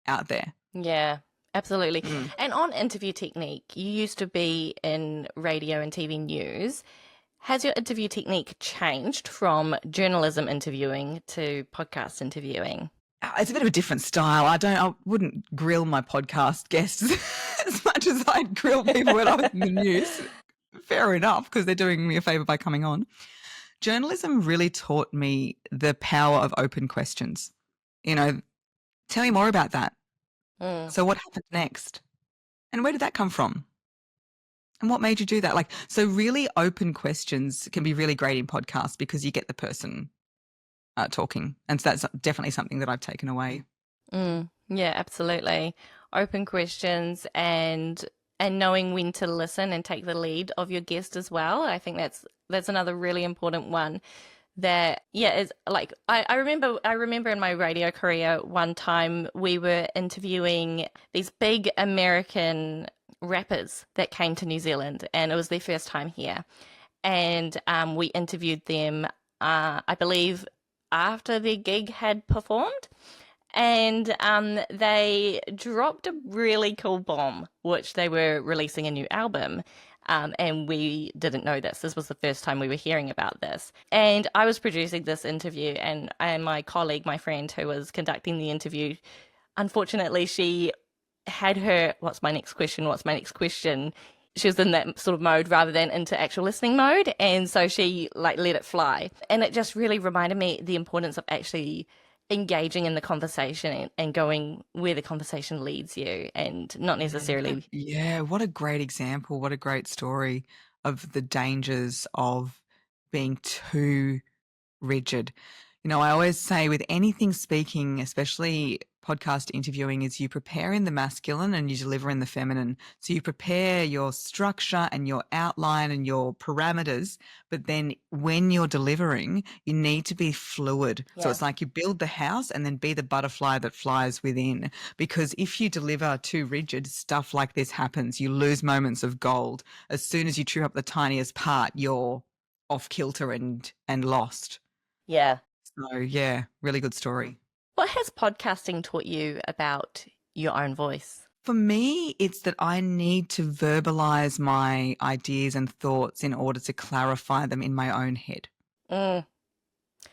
[SPEAKER 2] out there.
[SPEAKER 1] Yeah, absolutely. And on interview technique, you used to be in radio and TV news. Has your interview technique changed from journalism interviewing to podcast interviewing?
[SPEAKER 2] It's a bit of a different style. I wouldn't grill my podcast guests as much as I'd grill people when I was in the news. Fair enough, because they're doing me a favour by coming on. Journalism really taught me the power of open questions. You know, tell me more about that. So what happened next? And where did that come from? And what made you do that? Like, so really open questions can be really great in podcasts because you get the person talking. And so that's definitely something that I've taken away.
[SPEAKER 1] Yeah, absolutely. Open questions and knowing when to listen and take the lead of your guest as well. I think that's another really important one. That is like I remember in my radio career one time we were interviewing these big American rappers that came to New Zealand and it was their first time here, and we interviewed them I believe after their gig had performed, and they dropped a really cool bomb, which they were releasing a new album. And we didn't know this. This was the first time we were hearing about this. And I was producing this interview, and my colleague, my friend who was conducting the interview, unfortunately, she had her, what's my next question? What's my next question? She was in that sort of mode rather than into actual listening mode. And so she let it fly. And it just really reminded me the importance of actually engaging in the conversation and going where the conversation leads you and not necessarily.
[SPEAKER 2] Yeah, what a great example. What a great story of the dangers of being too rigid. You know, I always say with anything speaking, especially podcast interviewing, is you prepare in the masculine and you deliver in the feminine. So you prepare your structure and your outline and your parameters, but then when you're delivering, you need to be fluid. Yeah. So it's like you build the house and then be the butterfly that flies within. Because if you deliver too rigid, stuff like this happens. You lose moments of gold. As soon as you trip up the tiniest part, you're off kilter and lost.
[SPEAKER 1] Yeah.
[SPEAKER 2] So, yeah, really good story.
[SPEAKER 1] What has podcasting taught you about your own voice?
[SPEAKER 2] For me, it's that I need to verbalize my ideas and thoughts in order to clarify them in my own head.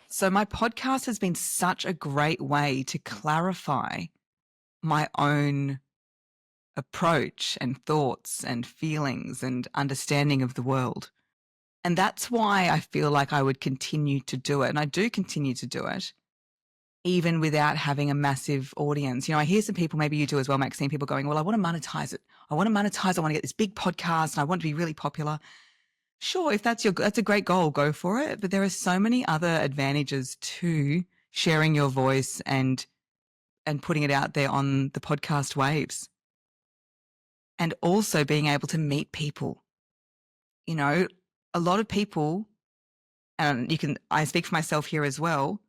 [SPEAKER 2] So my podcast has been such a great way to clarify my own approach and thoughts and feelings and understanding of the world. And that's why I feel like I would continue to do it. And I do continue to do it even without having a massive audience. I hear some people, maybe you do as well, Maxine, people going, well, I want to monetize it. I want to get this big podcast and I want to be really popular. Sure, if that's a great goal, go for it. But there are so many other advantages to sharing your voice and putting it out there on the podcast waves. And also being able to meet people. A lot of people, and I speak for myself here as well,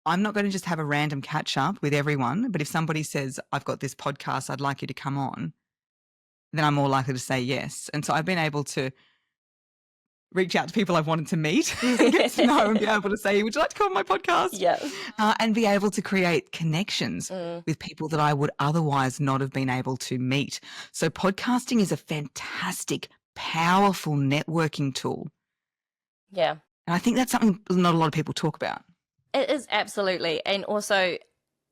[SPEAKER 2] I'm not going to just have a random catch up with everyone, but if somebody says, I've got this podcast, I'd like you to come on, then I'm more likely to say yes. And so I've been able to reach out to people I've wanted to meet and get to know and be able to say, would you like to come on my podcast?
[SPEAKER 1] Yeah.
[SPEAKER 2] And be able to create connections with people that I would otherwise not have been able to meet. So podcasting is a fantastic, powerful networking tool.
[SPEAKER 1] Yeah.
[SPEAKER 2] And I think that's something not a lot of people talk about.
[SPEAKER 1] It is, absolutely. And also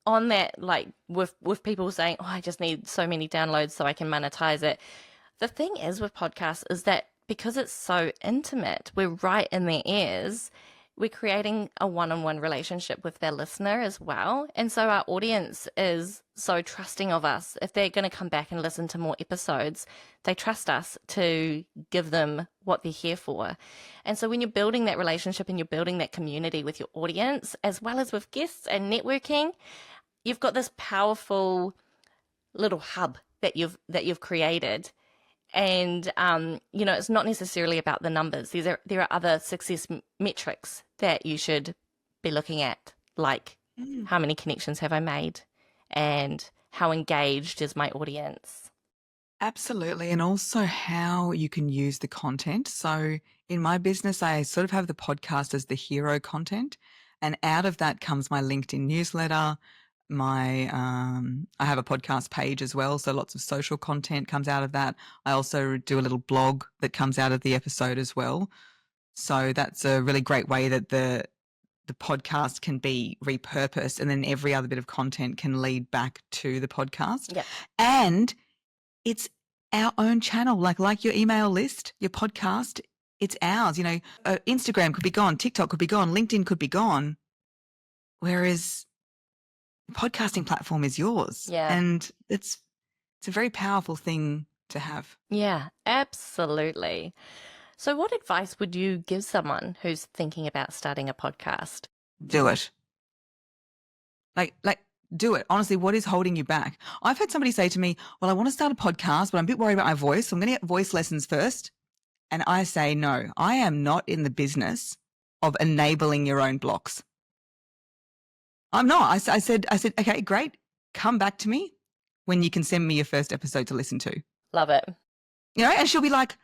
[SPEAKER 1] on that, like with people saying, oh, I just need so many downloads so I can monetize it. The thing is with podcasts is that because it's so intimate, we're right in their ears, we're creating a one-on-one relationship with their listener as well. And so our audience is so trusting of us. If they're going to come back and listen to more episodes, they trust us to give them what they're here for. And so when you're building that relationship and you're building that community with your audience, as well as with guests and networking, you've got this powerful little hub that you've created. And, it's not necessarily about the numbers. There are other success metrics that you should be looking at, like how many connections have I made and how engaged is my audience.
[SPEAKER 2] Absolutely. And also how you can use the content. So in my business, I sort of have the podcast as the hero content. And out of that comes my LinkedIn newsletter. I have a podcast page as well. So lots of social content comes out of that. I also do a little blog that comes out of the episode as well. So that's a really great way that the podcast can be repurposed, and then every other bit of content can lead back to the podcast.
[SPEAKER 1] Yeah.
[SPEAKER 2] And it's our own channel, like your email list, your podcast, it's ours. Instagram could be gone, TikTok could be gone, LinkedIn could be gone. Whereas podcasting platform is yours.
[SPEAKER 1] Yeah.
[SPEAKER 2] And it's a very powerful thing to have.
[SPEAKER 1] Yeah, absolutely. So what advice would you give someone who's thinking about starting a podcast?
[SPEAKER 2] Do it. Like do it. Honestly, what is holding you back? I've had somebody say to me, well, I want to start a podcast, but I'm a bit worried about my voice. So I'm going to get voice lessons first. And I say, no, I am not in the business of enabling your own blocks. I'm not. I said, okay, great. Come back to me when you can send me your first episode to listen to.
[SPEAKER 1] Love it.
[SPEAKER 2] And she'll be like,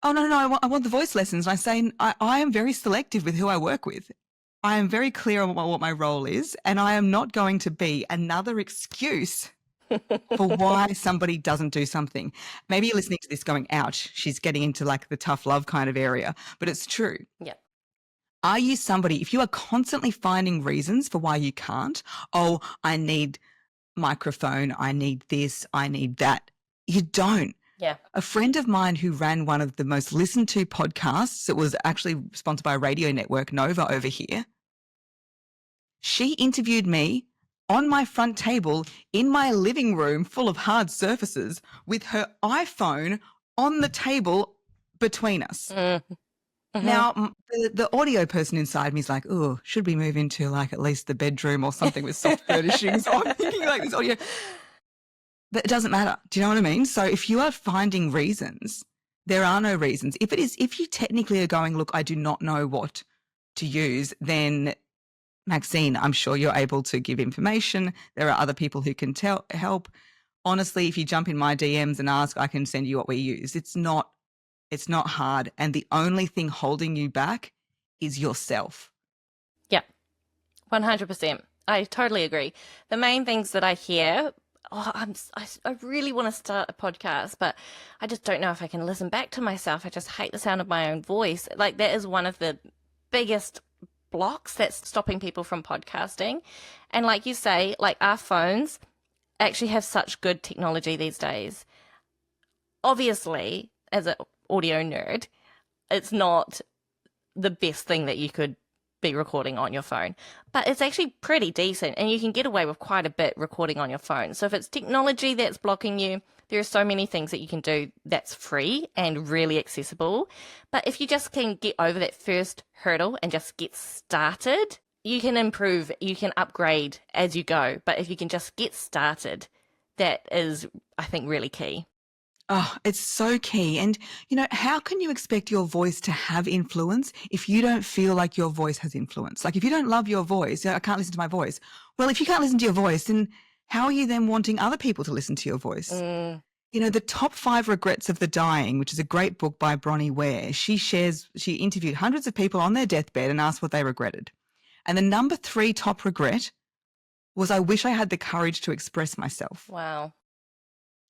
[SPEAKER 2] oh, no, I want the voice lessons. And I say, I am very selective with who I work with. I am very clear on what my role is, and I am not going to be another excuse for why somebody doesn't do something. Maybe you're listening to this going, ouch, she's getting into like the tough love kind of area, but it's true.
[SPEAKER 1] Yeah.
[SPEAKER 2] Are you somebody, if you are constantly finding reasons for why you can't, oh, I need microphone, I need this, I need that, you don't.
[SPEAKER 1] Yeah.
[SPEAKER 2] A friend of mine who ran one of the most listened to podcasts, it was actually sponsored by a radio network, Nova over here. She interviewed me on my front table in my living room full of hard surfaces with her iPhone on the table between us. Mm-hmm. Now, the audio person inside me is like, oh, should we move into like at least the bedroom or something with soft furnishings? So I'm thinking like this audio. But it doesn't matter. Do you know what I mean? So if you are finding reasons, there are no reasons. If you technically are going, look, I do not know what to use, then Maxine, I'm sure you're able to give information. There are other people who can help. Honestly, if you jump in my DMs and ask, I can send you what we use. It's not hard. And the only thing holding you back is yourself.
[SPEAKER 1] Yeah, 100%. I totally agree. The main things that I hear, I really want to start a podcast, but I just don't know if I can listen back to myself. I just hate the sound of my own voice. Like that is one of the biggest blocks that's stopping people from podcasting. And like you say, like our phones actually have such good technology these days. Obviously, as an audio nerd, it's not the best thing that you could be recording on your phone. But it's actually pretty decent, and you can get away with quite a bit recording on your phone. So if it's technology that's blocking you, there are so many things that you can do that's free and really accessible. But if you just can get over that first hurdle and just get started, you can improve, you can upgrade as you go. But if you can just get started, that is, I think, really key.
[SPEAKER 2] Oh, it's so key. And, how can you expect your voice to have influence if you don't feel like your voice has influence? Like if you don't love your voice, I can't listen to my voice. Well, if you can't listen to your voice, then how are you then wanting other people to listen to your voice? The Top 5 Regrets of the Dying, which is a great book by Bronnie Ware, she interviewed hundreds of people on their deathbed and asked what they regretted. And the number 3 top regret was, I wish I had the courage to express myself.
[SPEAKER 1] Wow.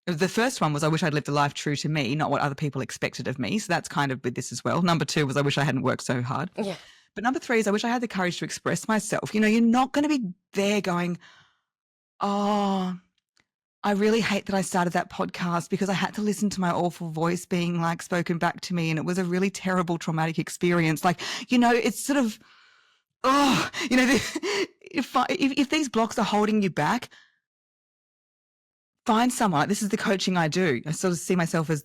[SPEAKER 2] The first one was, I wish I'd lived a life true to me, not what other people expected of me. So that's kind of with this as well. Number 2 was, I wish I hadn't worked so hard.
[SPEAKER 1] Yeah.
[SPEAKER 2] But number 3 is, I wish I had the courage to express myself. You're not going to be there going, oh, I really hate that I started that podcast because I had to listen to my awful voice being like spoken back to me, and it was a really terrible traumatic experience. It's sort of, if these blocks are holding you back, find someone. This is the coaching I do. I sort of see myself as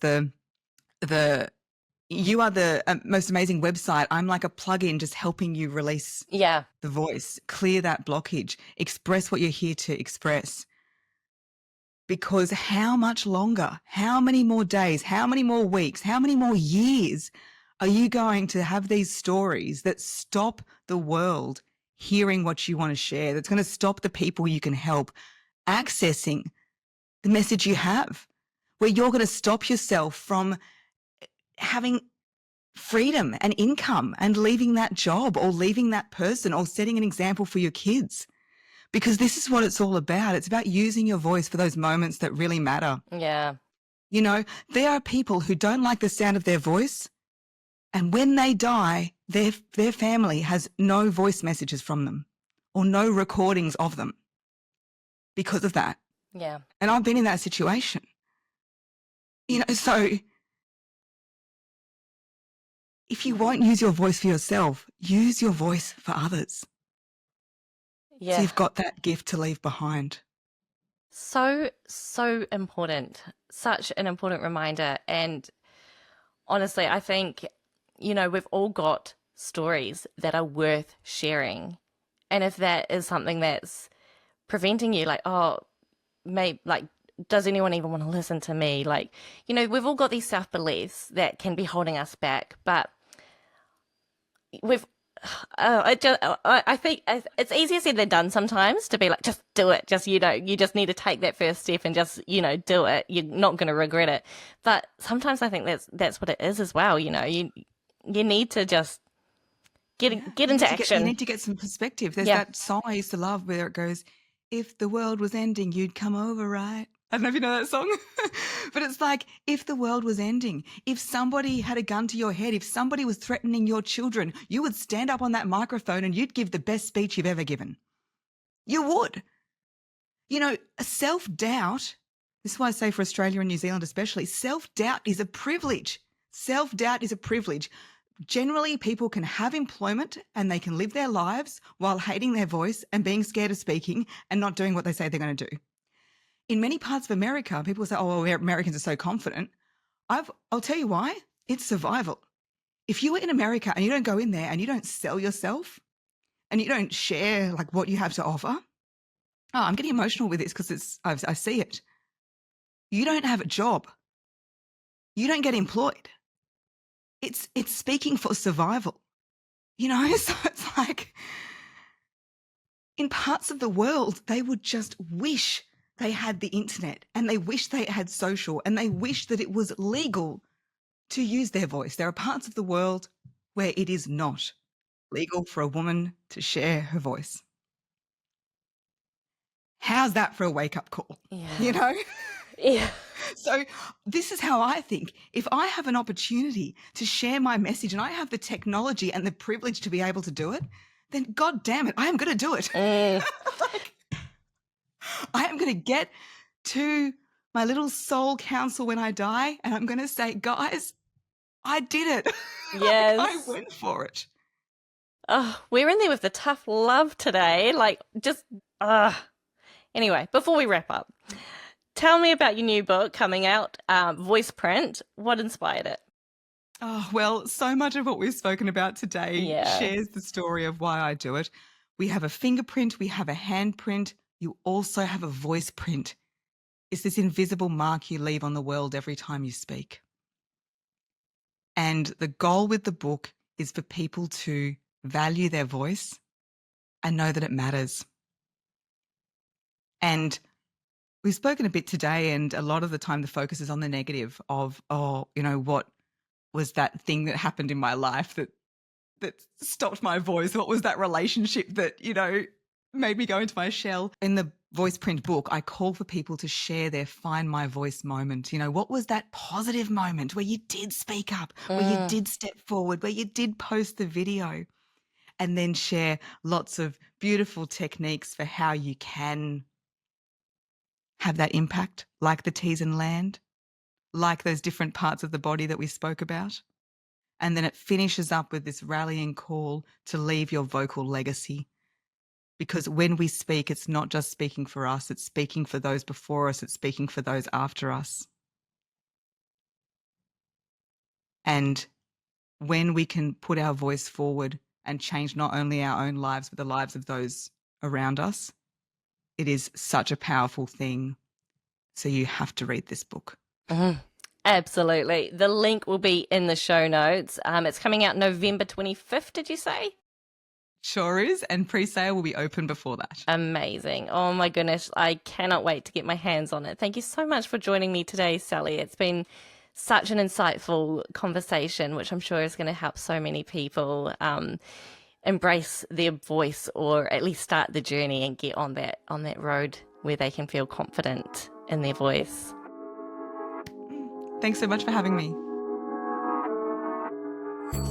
[SPEAKER 2] you are the most amazing website. I'm like a plug-in just helping you release the voice, clear that blockage, express what you're here to express. Because how much longer, how many more days, how many more weeks, how many more years are you going to have these stories that stop the world hearing what you want to share, that's going to stop the people you can help accessing the message you have, where you're going to stop yourself from having freedom and income and leaving that job or leaving that person or setting an example for your kids? Because this is what it's all about. It's about using your voice for those moments that really matter.
[SPEAKER 1] Yeah.
[SPEAKER 2] There are people who don't like the sound of their voice, and when they die, their family has no voice messages from them or no recordings of them because of that.
[SPEAKER 1] Yeah.
[SPEAKER 2] And I've been in that situation. So if you won't use your voice for yourself, use your voice for others.
[SPEAKER 1] Yeah.
[SPEAKER 2] So you've got that gift to leave behind.
[SPEAKER 1] So important. Such an important reminder. And honestly, I think, we've all got stories that are worth sharing. And if that is something that's preventing you, does anyone even want to listen to me? We've all got these self-beliefs that can be holding us back, but I think it's easier said than done sometimes to be like, just do it. Just, you just need to take that first step and just, do it. You're not going to regret it. But sometimes I think that's what it is as well. You need to just get into action.
[SPEAKER 2] You need to get some perspective. There's that song I used to love where it goes, if the world was ending, you'd come over, right? I don't know if you know that song, but it's like, if the world was ending, if somebody had a gun to your head, if somebody was threatening your children, you would stand up on that microphone and you'd give the best speech you've ever given. You would. Self-doubt, this is why I say for Australia and New Zealand especially, self-doubt is a privilege. Self-doubt is a privilege. Generally, people can have employment and they can live their lives while hating their voice and being scared of speaking and not doing what they say they're going to do. In many parts of America, people say, oh, well, Americans are so confident. I'll tell you why. It's survival. If you were in America and you don't go in there and you don't sell yourself and you don't share like what you have to offer, I'm getting emotional with this because I see it. You don't have a job. You don't get employed. It's speaking for survival, So it's like in parts of the world, they would just wish they had the internet and they wish they had social and they wish that it was legal to use their voice. There are parts of the world where it is not legal for a woman to share her voice. How's that for a wake-up call?
[SPEAKER 1] Yeah. Yeah.
[SPEAKER 2] So this is how I think. If I have an opportunity to share my message and I have the technology and the privilege to be able to do it, then God damn it, I am going to do it. I am going to get to my little soul council when I die and I'm going to say, guys, I did it.
[SPEAKER 1] Yes.
[SPEAKER 2] I went for it.
[SPEAKER 1] Oh, we're in there with the tough love today. Anyway, before we wrap up, tell me about your new book coming out, Voiceprint. What inspired it?
[SPEAKER 2] Oh, well, so much of what we've spoken about today
[SPEAKER 1] Yeah.
[SPEAKER 2] shares the story of why I do it. We have a fingerprint, we have a handprint, you also have a voice print. It's this invisible mark you leave on the world every time you speak. And the goal with the book is for people to value their voice and know that it matters. And we've spoken a bit today, and a lot of the time the focus is on the negative of, what was that thing that happened in my life that stopped my voice? What was that relationship that, made me go into my shell? In the voice print book, I call for people to share their find my voice moment. What was that positive moment where you did speak up, where you did step forward, where you did post the video, and then share lots of beautiful techniques for how you can have that impact, like the T's and land, like those different parts of the body that we spoke about. And then it finishes up with this rallying call to leave your vocal legacy. Because when we speak, it's not just speaking for us, it's speaking for those before us, it's speaking for those after us. And when we can put our voice forward and change not only our own lives, but the lives of those around us, it is such a powerful thing. So you have to read this book.
[SPEAKER 1] Absolutely. The link will be in the show notes. It's coming out November 25th, did you say?
[SPEAKER 2] Sure is, and pre-sale will be open before that.
[SPEAKER 1] Amazing. Oh my goodness, I cannot wait to get my hands on it. Thank you so much for joining me today, Sally. It's been such an insightful conversation, which I'm sure is going to help so many people embrace their voice, or at least start the journey and get on that road where they can feel confident in their voice.
[SPEAKER 2] Thanks so much for having me.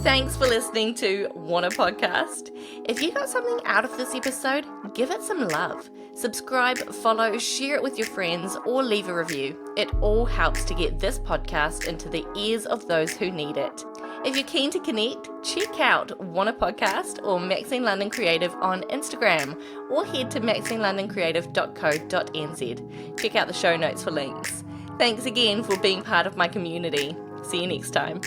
[SPEAKER 1] Thanks for listening to Wanna Podcast. If you got something out of this episode, give it some love. Subscribe, follow, share it with your friends, or leave a review. It all helps to get this podcast into the ears of those who need it. If you're keen to connect, check out Wanna Podcast or Maxine London Creative on Instagram, or head to maxineLondonCreative.co.nz. Check out the show notes for links. Thanks again for being part of my community. See you next time.